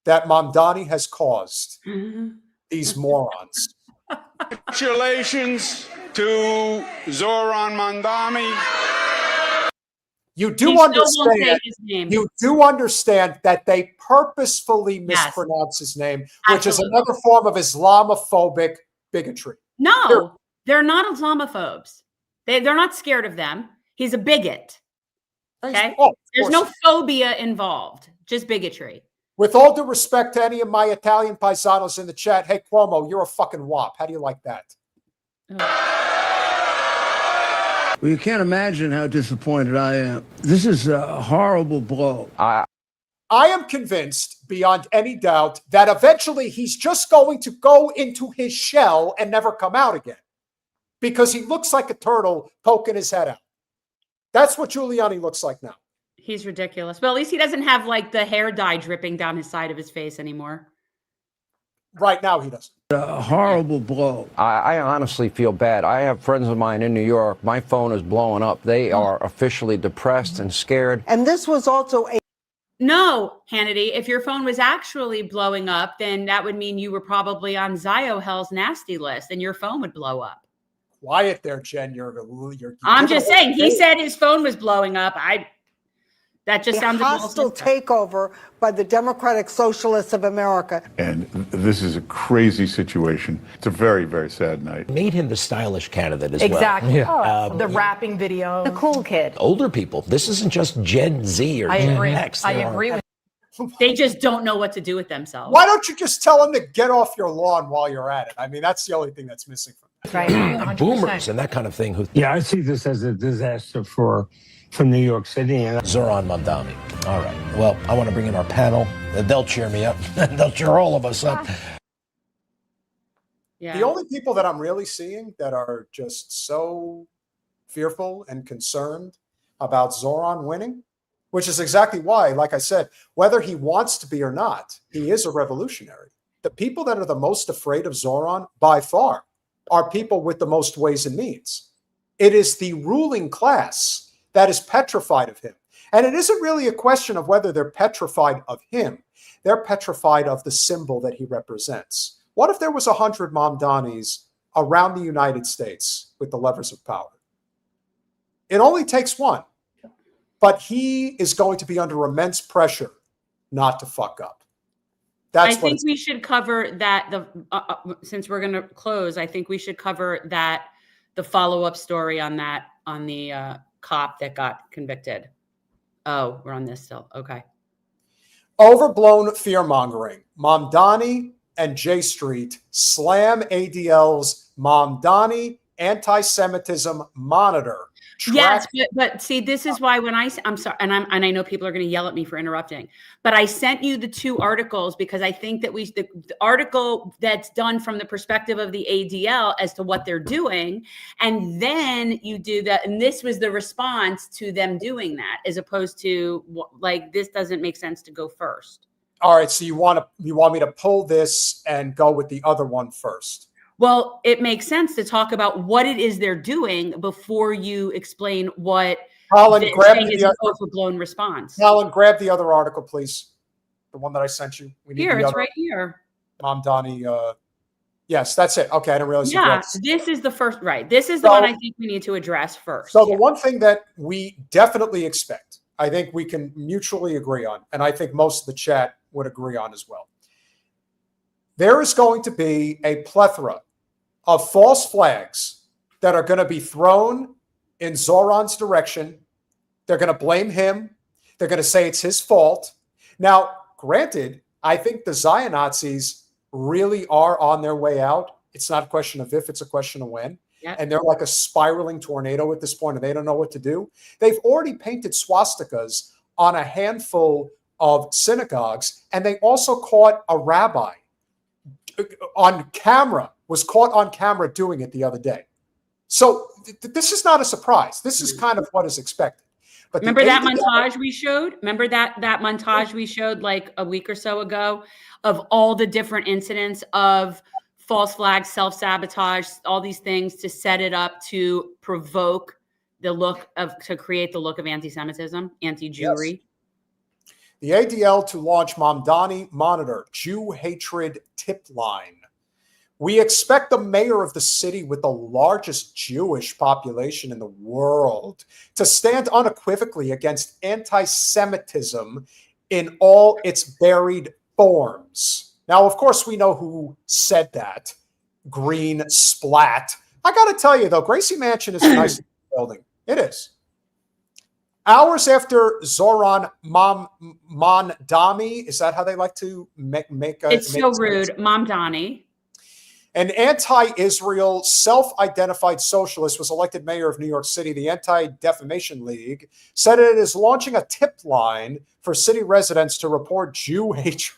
that Mamdani has caused these morons. Congratulations to Zoran Mamdani. You do understand. You do understand that they purposefully mispronounce his name, which is another form of Islamophobic bigotry. No, they're not Islamophobes. They're not scared of them. He's a bigot. Okay, there's no phobia involved, just bigotry. With all due respect to any of my Italian paisanos in the chat, hey Cuomo, you're a fucking wop. How do you like that? Well, you can't imagine how disappointed I am. This is a horrible blow. I am convinced beyond any doubt that eventually he's just going to go into his shell and never come out again because he looks like a turtle poking his head out. That's what Giuliani looks like now. He's ridiculous. Well, at least he doesn't have like the hair dye dripping down his side of his face anymore. Right now, he doesn't. A horrible blow. I honestly feel bad. I have friends of mine in New York. My phone is blowing up. They are officially depressed and scared. And this was also a... No, Hannity, if your phone was actually blowing up, then that would mean you were probably on Ziohell's nasty list and your phone would blow up. Quiet there, Jen. I'm just saying, he said his phone was blowing up. That just sounded a hostile takeover by the Democratic Socialists of America. And this is a crazy situation. It's a very, very sad night. Made him the stylish candidate as exactly. well. The rapping video. The cool kid. Older people. This isn't just Gen Z or Gen X. I agree with They just don't know what to do with themselves. Why don't you just tell them to get off your lawn while you're at it? I mean, that's the only thing that's missing from that. Right. Boomers and that kind of thing. Yeah, I see this as a disaster for New York City. And Zoran Mamdani. All right. Well, I want to bring in our panel. They'll cheer me up. They'll cheer all of us up. Yeah. The only people that I'm really seeing that are just so fearful and concerned about Zoran winning, which is exactly why, like I said, whether he wants to be or not, he is a revolutionary. the people that are the most afraid of Zoran by far are people with the most ways and means. It is the ruling class that is petrified of him. And it isn't really a question of whether they're petrified of him. They're petrified of the symbol that he represents. What if there was 100 Mamdanis around the United States with the levers of power? It only takes one. But he is going to be under immense pressure not to fuck up. I think we should cover that. Since we're going to close, I think we should cover that, the follow-up story on that, on the cop that got convicted. Oh, we're on this still. Okay. Overblown fear-mongering. Mamdani and J Street slam ADL's Mamdani anti-Semitism monitor. Yes, but see, this is why when I'm sorry, and I know people are going to yell at me for interrupting, but I sent you the two articles because I think that the article that's done from the perspective of the ADL as to what they're doing, and then you do that, and this was the response to them doing that, as opposed to like, this doesn't make sense to go first. All right, so you want me to pull this and go with the other one first? Well, it makes sense to talk about what it is they're doing before you explain what Colin, grab is an overblown response. Colin, grab the other article, please. The one that I sent you. Here, it's right here. Mamdani. Yes, that's it. Okay, I didn't realize. Yeah, this is the first. Right, this is the one I think we need to address first. So the one thing that we definitely expect, I think we can mutually agree on, and I think most of the chat would agree on as well. There is going to be a plethora of false flags that are going to be thrown in Zoran's direction. They're going to blame him. They're going to say it's his fault. Now, granted, I think the Zion Nazis really are on their way out. It's not a question of if, it's a question of when. Yep. And they're like a spiraling tornado at this point, and they don't know what to do. They've already painted swastikas on a handful of synagogues, and they also caught a rabbi on camera, was caught on camera doing it the other day. So this is not a surprise. This is kind of what is expected. But remember that montage we showed? Remember that montage we showed like a week or so ago of all the different incidents of false flags, self-sabotage, all these things to set it up to provoke to create the look of anti-Semitism, anti-Jewry. Yes. The ADL to launch Mamdani Monitor, Jew Hatred Tip Line. We expect the mayor of the city with the largest Jewish population in the world to stand unequivocally against anti-Semitism in all its varied forms. Now, of course, we know who said that. Green Splat. I got to tell you, though, Gracie Mansion is a nice building. It is. Hours after Zoran Mamdani, is that how they like to make it's so rude, Mamdani. An anti-Israel, self-identified socialist was elected mayor of New York City. The Anti-Defamation League said it is launching a tip line for city residents to report Jew hatred.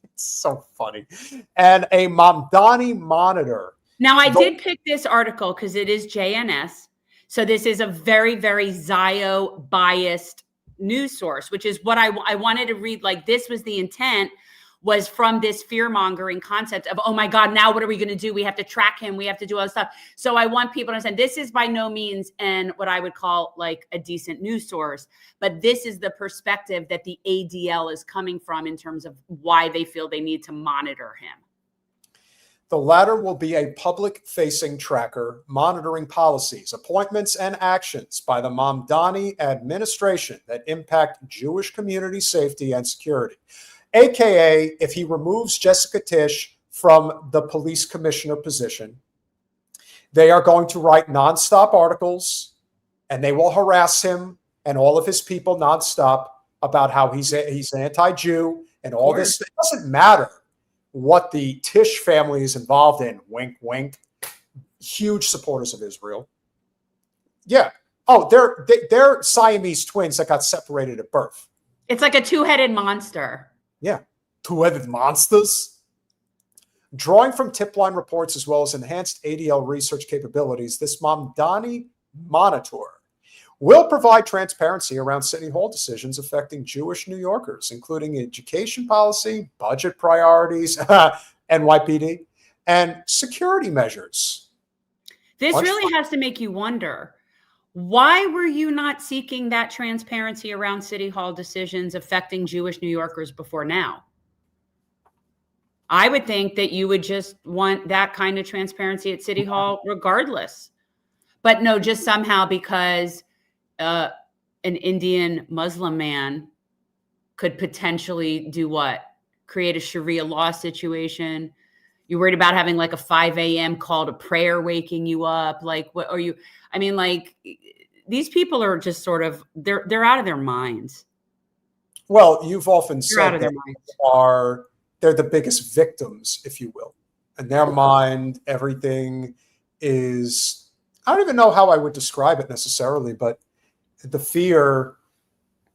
It's so funny. And a Mamdani monitor. Now, I did pick this article because it is JNS. So this is a very, very Zio biased news source, which is what I wanted to read. Like, this was the intent, was from this fear-mongering concept of, oh my God, now what are we going to do? We have to track him. We have to do all this stuff. So I want people to understand this is by no means and what I would call like a decent news source, but this is the perspective that the ADL is coming from in terms of why they feel they need to monitor him. The latter will be a public-facing tracker monitoring policies, appointments, and actions by the Mamdani administration that impact Jewish community safety and security. AKA, if he removes Jessica Tisch from the police commissioner position, they are going to write nonstop articles, and they will harass him and all of his people nonstop about how he's anti-Jew and all this. It doesn't matter what the Tisch family is involved in. Wink, wink. Huge supporters of Israel. Yeah. Oh, they're Siamese twins that got separated at birth. It's like a two-headed monster. Yeah. Two-headed monsters. Drawing from tip line reports as well as enhanced ADL research capabilities, this Mamdani monitor will provide transparency around City Hall decisions affecting Jewish New Yorkers, including education policy, budget priorities, NYPD, and security measures. This Much really fun. has to make you wonder, why were you not seeking that transparency around City Hall decisions affecting Jewish New Yorkers before now? I would think that you would just want that kind of transparency at City Hall regardless. But no, just somehow because an Indian Muslim man could potentially do what? Create a Sharia law situation. You're worried about having like a 5 a.m. call to prayer waking you up. Like, what are you? I mean, like, these people are just sort of, they're out of their minds. Well, you've often They're out said of their that they're the biggest victims, if you will. In their mind, everything is, I don't even know how I would describe it necessarily, but the fear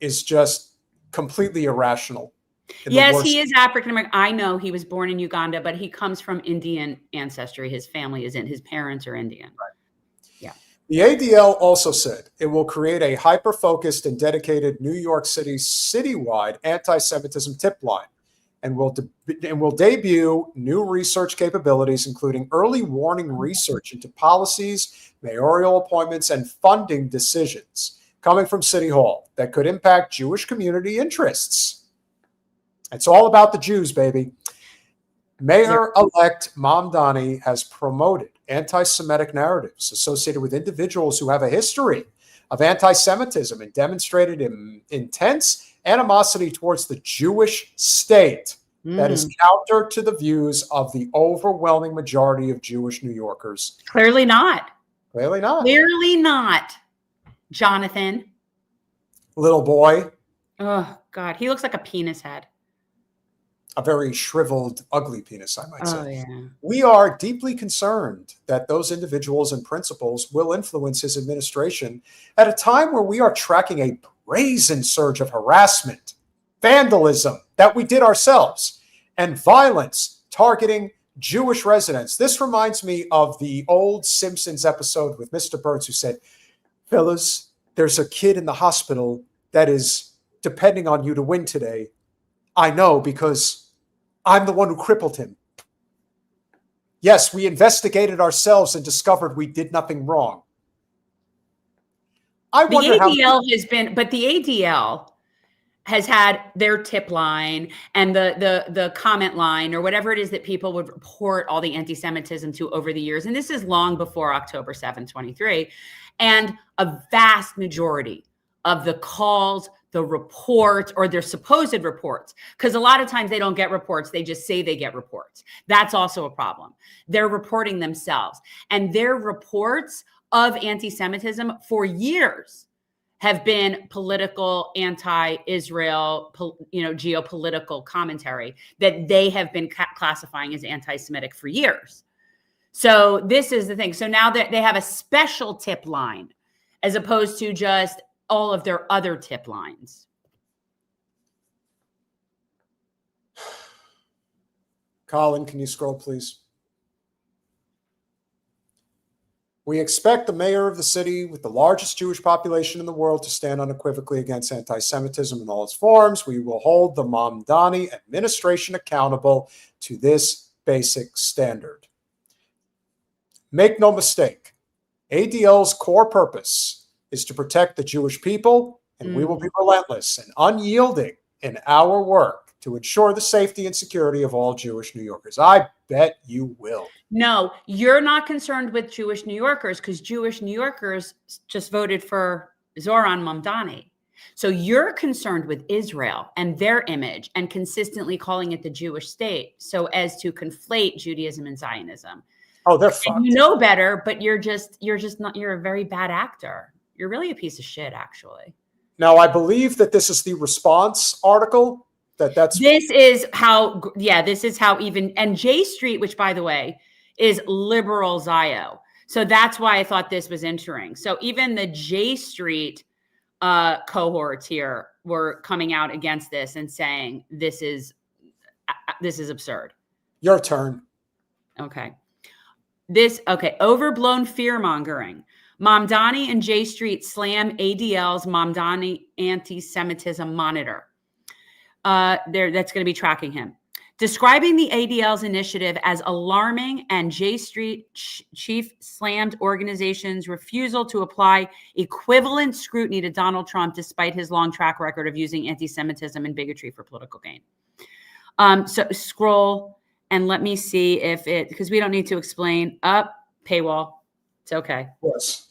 is just completely irrational. Yes, he is African American. I know he was born in Uganda, but he comes from Indian ancestry. His family isn't. His parents are Indian. Right. Yeah. The ADL also said it will create a hyper-focused and dedicated New York City citywide anti-Semitism tip line and will debut new research capabilities, including early warning research into policies, mayoral appointments, and funding decisions coming from City Hall that could impact Jewish community interests. It's all about the Jews, baby. Mayor-elect Mamdani has promoted anti-Semitic narratives associated with individuals who have a history of anti-Semitism and demonstrated intense animosity towards the Jewish state that is counter to the views of the overwhelming majority of Jewish New Yorkers. Clearly not. Clearly not. Clearly not, Jonathan. Little boy. Oh, God. He looks like a penis head. A very shriveled, ugly penis, I might say. Oh, yeah. We are deeply concerned that those individuals and principals will influence his administration at a time where we are tracking a brazen surge of harassment, vandalism that we did ourselves, and violence targeting Jewish residents. This reminds me of the old Simpsons episode with Mr. Burns, who said, "Fellas, there's a kid in the hospital that is depending on you to win today. I know because I'm the one who crippled him." Yes, we investigated ourselves and discovered we did nothing wrong. I The wonder ADL has been, but the ADL has had their tip line and the comment line or whatever it is that people would report all the anti-Semitism to over the years. And this is long before October 7, 23. And a vast majority of the calls, the reports, or their supposed reports, because a lot of times they don't get reports. They just say they get reports. That's also a problem. They're reporting themselves. And their reports of anti-Semitism for years have been political, anti-Israel, geopolitical commentary that they have been classifying as anti-Semitic for years. So this is the thing. So now that they have a special tip line as opposed to just all of their other tip lines. Colin, can you scroll, please? We expect the mayor of the city with the largest Jewish population in the world to stand unequivocally against anti-Semitism in all its forms. We will hold the Mamdani administration accountable to this basic standard. Make no mistake, ADL's core purpose is to protect the Jewish people, and we will be relentless and unyielding in our work to ensure the safety and security of all Jewish New Yorkers. I bet you will. No, you're not concerned with Jewish New Yorkers because Jewish New Yorkers just voted for Zoran Mamdani. So you're concerned with Israel and their image and consistently calling it the Jewish state so as to conflate Judaism and Zionism. Oh, they're fucked. And you know better, but you're a very bad actor. You're really a piece of shit, actually. Now, I believe that this is the response article. This is how even, and J Street, which by the way, is liberal Zio. So that's why I thought this was entering. So even the J Street cohorts here were coming out against this and saying, this is absurd. Your turn. Okay. Overblown fear mongering. Mamdani and J Street slam ADL's Mamdani anti-Semitism monitor. That's going to be tracking him. describing the ADL's initiative as alarming and J Street chief slammed organization's refusal to apply equivalent scrutiny to Donald Trump despite his long track record of using anti-Semitism and bigotry for political gain. So scroll and let me see if it, because we don't need to explain. Up, paywall. It's okay. Yes.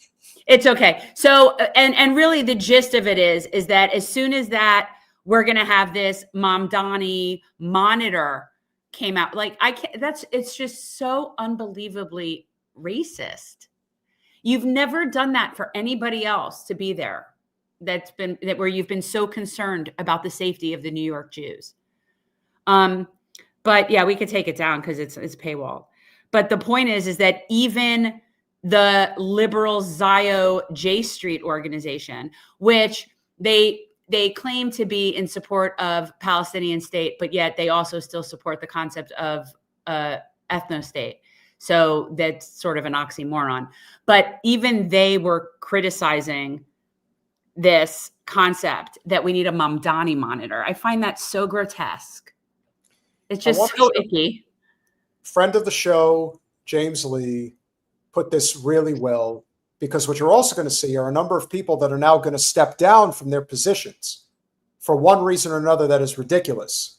It's okay. So, and really the gist of it is that as soon as that, we're going to have this Mamdani monitor came out. Like it's just so unbelievably racist. You've never done that for anybody else to be there. Where you've been so concerned about the safety of the New York Jews. But yeah, we could take it down because it's paywall. But the point is that even the liberal Zio J Street organization, which they claim to be in support of Palestinian state, but yet they also still support the concept of ethno-state. So that's sort of an oxymoron. But even they were criticizing this concept that we need a Mamdani monitor. I find that so grotesque. It's just so icky. Friend of the show, James Lee, put this really well, because what you're also going to see are a number of people that are now going to step down from their positions for one reason or another that is ridiculous.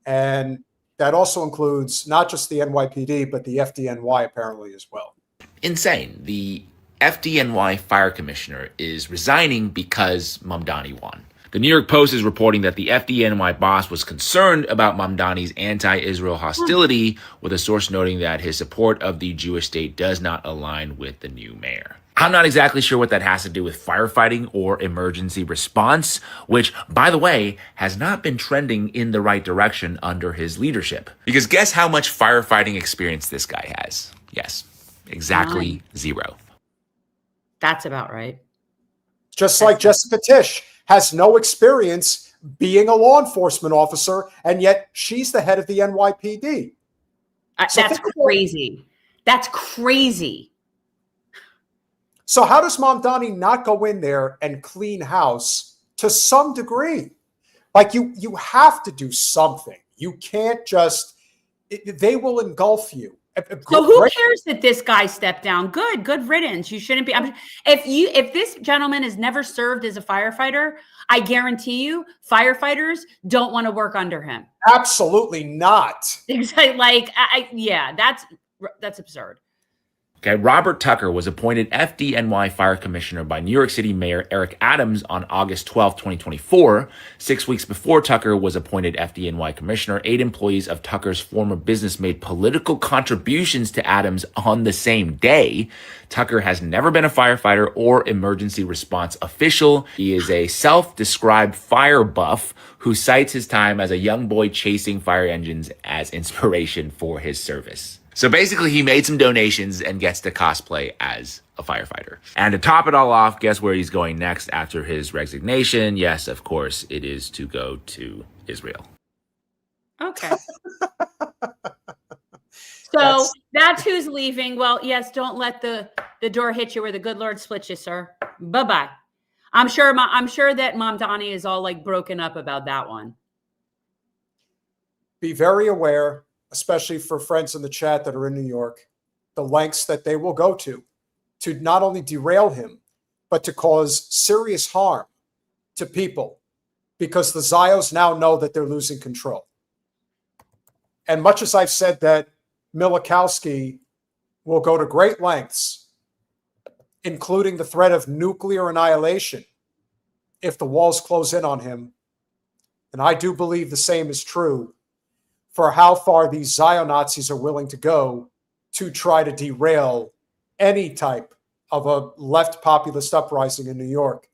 And that also includes not just the NYPD, but the FDNY apparently as well. Insane. The FDNY fire commissioner is resigning because Mamdani won. The New York Post is reporting that the FDNY boss was concerned about Mamdani's anti-Israel hostility, with a source noting that his support of the Jewish state does not align with the new mayor. I'm not exactly sure what that has to do with firefighting or emergency response, which, by the way, has not been trending in the right direction under his leadership. Because guess how much firefighting experience this guy has? Yes, exactly 0. That's about right. Just like Jessica Tisch has no experience being a law enforcement officer, and yet she's the head of the NYPD. That's crazy. That's crazy. So how does Mamdani not go in there and clean house to some degree? Like you have to do something. You can't just, they will engulf you. So who cares that this guy stepped down? Good riddance. You shouldn't be. If this gentleman has never served as a firefighter, I guarantee you, firefighters don't want to work under him. Absolutely not. Exactly. Like, yeah, that's absurd. Okay, Robert Tucker was appointed FDNY fire commissioner by New York City Mayor Eric Adams on August 12, 2024. 6 weeks before Tucker was appointed FDNY commissioner, 8 employees of Tucker's former business made political contributions to Adams on the same day. Tucker has never been a firefighter or emergency response official. He is a self-described fire buff who cites his time as a young boy chasing fire engines as inspiration for his service. So basically, he made some donations and gets to cosplay as a firefighter. And to top it all off, guess where he's going next after his resignation? Yes, of course, it is to go to Israel. Okay. So that's who's leaving. Well, yes, don't let the door hit you where the good Lord splits you, sir. Bye-bye. I'm sure that Mamdani is all like broken up about that one. Be very aware, especially for friends in the chat that are in New York, the lengths that they will go to not only derail him, but to cause serious harm to people, because the Zios now know that they're losing control. And much as I've said that Milikowski will go to great lengths, including the threat of nuclear annihilation if the walls close in on him, and I do believe the same is true for how far these Zio-Nazis are willing to go to try to derail any type of a left populist uprising in New York.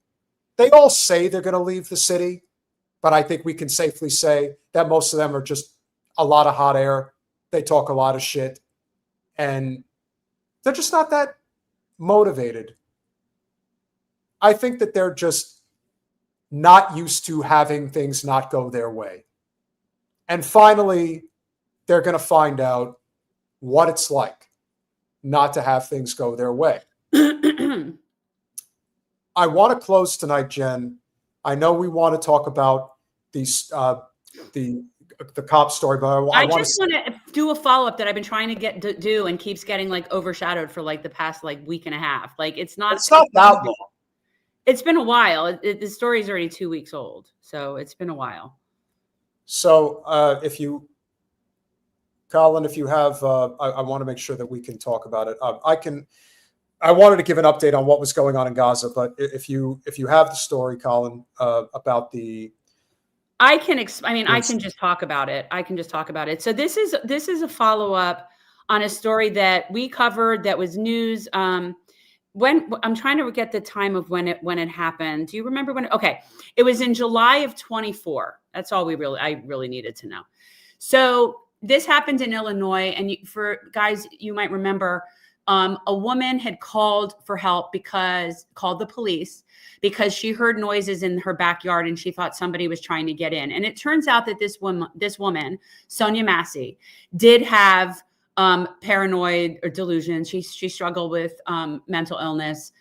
They all say they're going to leave the city, but I think we can safely say that most of them are just a lot of hot air. They talk a lot of shit, and they're just not that motivated. I think that they're just not used to having things not go their way. And finally, they're going to find out what it's like not to have things go their way. I want to close tonight, Jen. I know we want to talk about the the cop story, but I want just want to do a follow-up that I've been trying to do and keeps getting like overshadowed for like the past like week and a half. Like it's not that long. It's been a while. The story is already 2 weeks old, so it's been a while. So Colin, if you have, I want to make sure that we can talk about it. I wanted to give an update on what was going on in Gaza, but if you have the story, Colin, about the. I can just talk about it. So this is a follow-up on a story that we covered that was news. When I'm trying to get the time of when it happened. Do you remember when? Okay. It was in July of 24. That's all I really needed to know. So this happened in Illinois. And for guys, you might remember, a woman had called for help called the police because she heard noises in her backyard and she thought somebody was trying to get in. And it turns out that this woman, Sonia Massey, did have paranoid or delusions. She struggled with mental illness.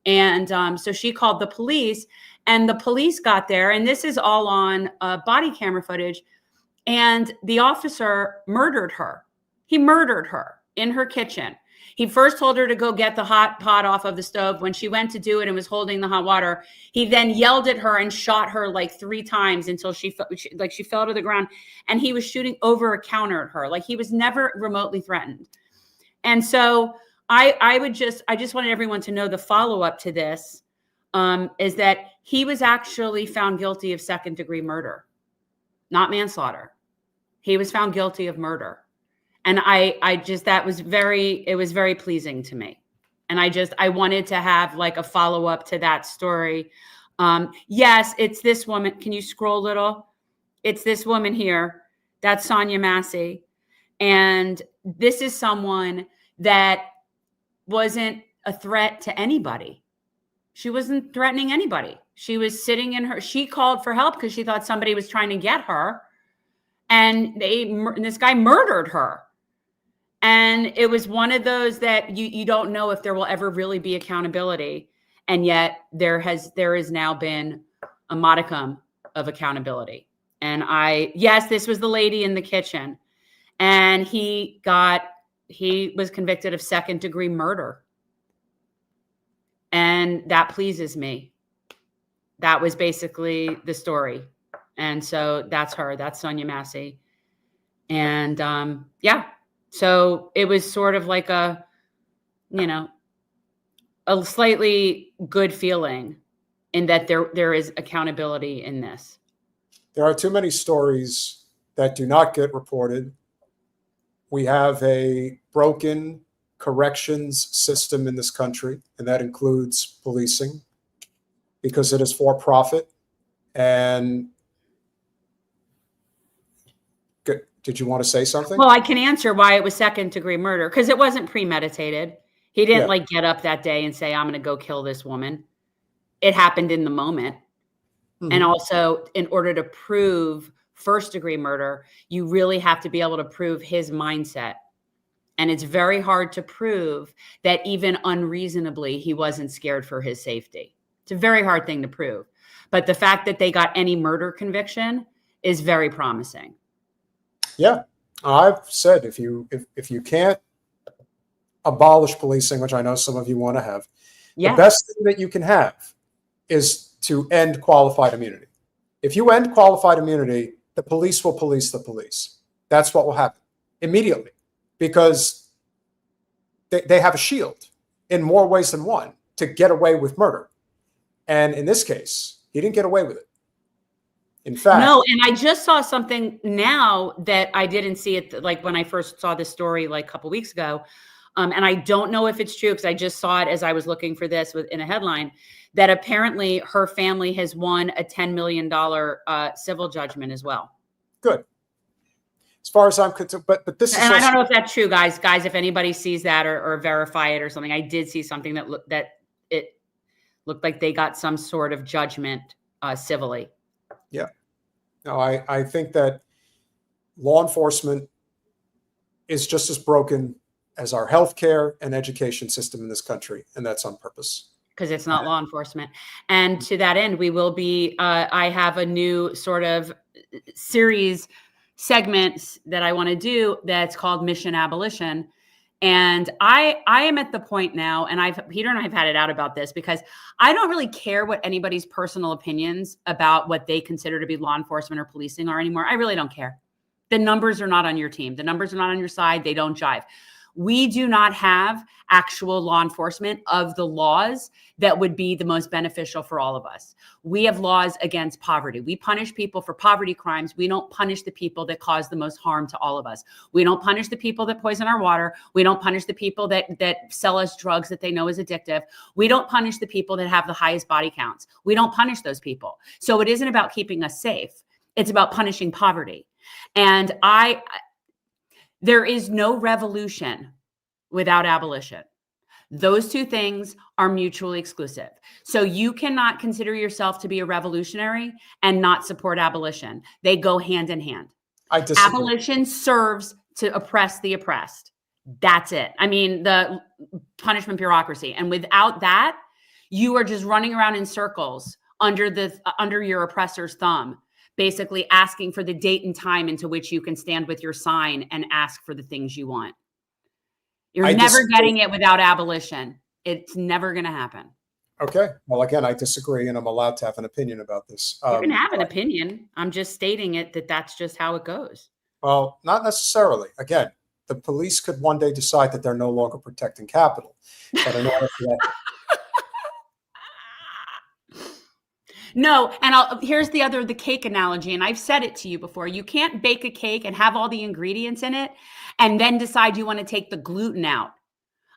And so she called the police, and the police got there, and this is all on body camera footage. And the officer murdered her. He murdered her in her kitchen. He first told her to go get the hot pot off of the stove. When she went to do it and was holding the hot water, he then yelled at her and shot her like 3 times until she fell to the ground. And he was shooting over a counter at her. Like, he was never remotely threatened. And so I just wanted everyone to know the follow-up to this is that he was actually found guilty of second-degree murder, not manslaughter. He was found guilty of murder. And it was very pleasing to me. And I wanted to have like a follow-up to that story. Yes, it's this woman. Can you scroll a little? It's this woman here. That's Sonia Massey. And this is someone that wasn't a threat to anybody. She wasn't threatening anybody. She was sitting she called for help because she thought somebody was trying to get her. And this guy murdered her. And it was one of those that you don't know if there will ever really be accountability. And yet there has now been a modicum of accountability. And yes, this was the lady in the kitchen. And he was convicted of second-degree murder. And that pleases me. That was basically the story. And so that's her. That's Sonia Massey. And yeah. So it was sort of like a slightly good feeling in that there is accountability in this. There are too many stories that do not get reported. We have a broken corrections system in this country, and that includes policing, because it is for profit. And did you want to say something? Well, I can answer why it was second-degree murder, because it wasn't premeditated. He didn't get up that day and say, I'm going to go kill this woman. It happened in the moment. Mm-hmm. And also, in order to prove first-degree murder, you really have to be able to prove his mindset. And it's very hard to prove that even unreasonably, he wasn't scared for his safety. It's a very hard thing to prove. But the fact that they got any murder conviction is very promising. Yeah, I've said if you can't abolish policing, which I know some of you want to have, the best thing that you can have is to end qualified immunity. If you end qualified immunity, the police will police the police. That's what will happen immediately, because they have a shield in more ways than one to get away with murder. And in this case, he didn't get away with it. In fact, no, and I just saw something now that I didn't see it like when I first saw this story like a couple weeks ago. And I don't know if it's true because I just saw it as I was looking for this in a headline, that apparently her family has won a $10 million civil judgment as well. Good. As far as I'm concerned, but this is. And I don't know if that's true, guys. Guys, if anybody sees that or verify it or something, I did see something that it looked like they got some sort of judgment civilly. Yeah. No, I think that law enforcement is just as broken as our healthcare and education system in this country, and that's on purpose. Because it's not law enforcement. And to that end, we will be, I have a new sort of series segments that I want to do that's called Mission Abolition. And I am at the point now, and Peter and I have had it out about this, because I don't really care what anybody's personal opinions about what they consider to be law enforcement or policing are anymore. I really don't care. The numbers are not on your team. The numbers are not on your side. They don't jive. We do not have actual law enforcement of the laws that would be the most beneficial for all of us. We have laws against poverty. We punish people for poverty crimes. We don't punish the people that cause the most harm to all of us. We don't punish the people that poison our water. We don't punish the people that sell us drugs that they know is addictive. We don't punish the people that have the highest body counts. We don't punish those people. So it isn't about keeping us safe. It's about punishing poverty. And there is no revolution without abolition. Those two things are mutually exclusive. So you cannot consider yourself to be a revolutionary and not support abolition. They go hand in hand. I disagree. Abolition serves to oppress the oppressed. That's it. I mean, the punishment bureaucracy. And without that, you are just running around in circles under your oppressor's thumb, basically asking for the date and time into which you can stand with your sign and ask for the things you want. You're never getting it without abolition. It's never going to happen. Okay. Well, again, I disagree, and I'm allowed to have an opinion about this. You can have an opinion. I'm just stating that's just how it goes. Well, not necessarily. Again, the police could one day decide that they're no longer protecting capital. But in order for that, no, and here's the cake analogy, and I've said it to you before. You can't bake a cake and have all the ingredients in it and then decide you want to take the gluten out.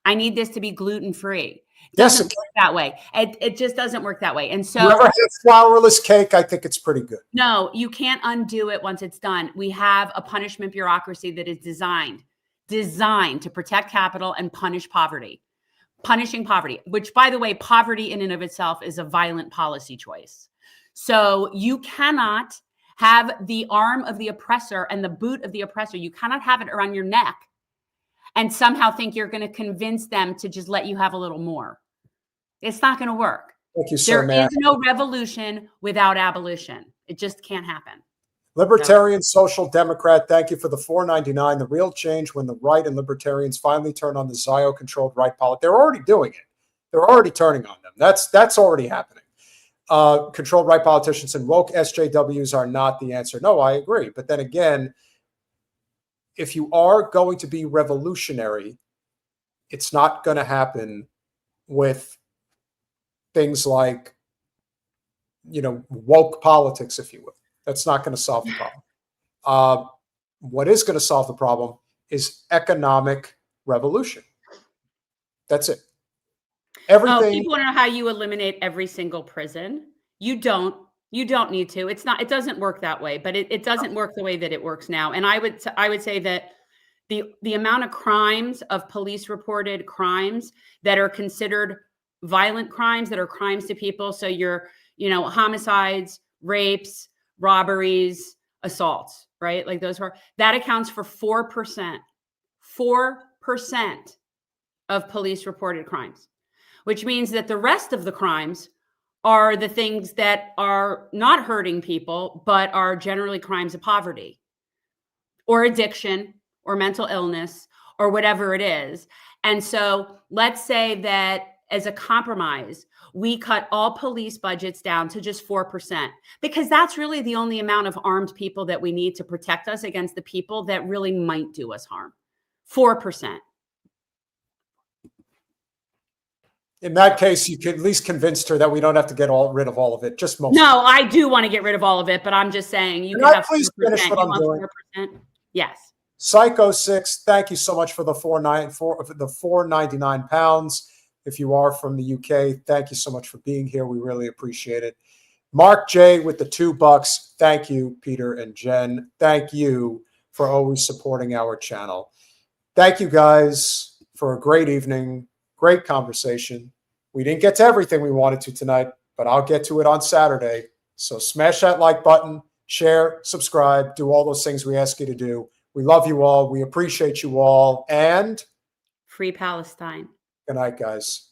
I need this to be gluten-free. It doesn't work that way. It just doesn't work that way. And so, you ever had flourless cake? I think it's pretty good. No, you can't undo it once it's done. We have a punishment bureaucracy that is designed to protect capital and punish poverty. Punishing poverty, which, by the way, poverty in and of itself is a violent policy choice. So you cannot have the arm of the oppressor and the boot of the oppressor. You cannot have it around your neck and somehow think you're going to convince them to just let you have a little more. It's not going to work. Thank you, sir. There is no revolution without abolition. It just can't happen. Libertarian Social Democrat, thank you for the $4.99. The real change when the right and libertarians finally turn on the Zio-controlled right politics. They're already doing it. They're already turning on them. That's already happening. Controlled right politicians and woke SJWs are not the answer. No, I agree. But then again, if you are going to be revolutionary, it's not going to happen with things like, woke politics, if you will. That's not going to solve the problem. What is going to solve the problem is economic revolution. That's it. Everything. People want to know how you eliminate every single prison. You don't need to. It doesn't work that way, but it doesn't work the way that it works now. And I would say that the amount of crimes, of police reported crimes that are considered violent crimes, that are crimes to people. So homicides, rapes, robberies, assaults, right? Like that accounts for 4% of police reported crimes, which means that the rest of the crimes are the things that are not hurting people, but are generally crimes of poverty or addiction or mental illness or whatever it is. And so let's say that as a compromise, we cut all police budgets down to just 4%, because that's really the only amount of armed people that we need to protect us against the people that really might do us harm. 4%. In that case, you could at least convince her that we don't have to get rid of all of it. Just most. No, I do want to get rid of all of it, but I'm just saying you can have 4%. Finish what I'm doing. 4%? Yes. Psycho 6, thank you so much for the £4.99. If you are from the UK, thank you so much for being here. We really appreciate it. Mark J with the $2. Thank you, Peter and Jen. Thank you for always supporting our channel. Thank you guys for a great evening, great conversation. We didn't get to everything we wanted to tonight, but I'll get to it on Saturday. So smash that like button, share, subscribe, do all those things we ask you to do. We love you all. We appreciate you all. And free Palestine. good night, guys.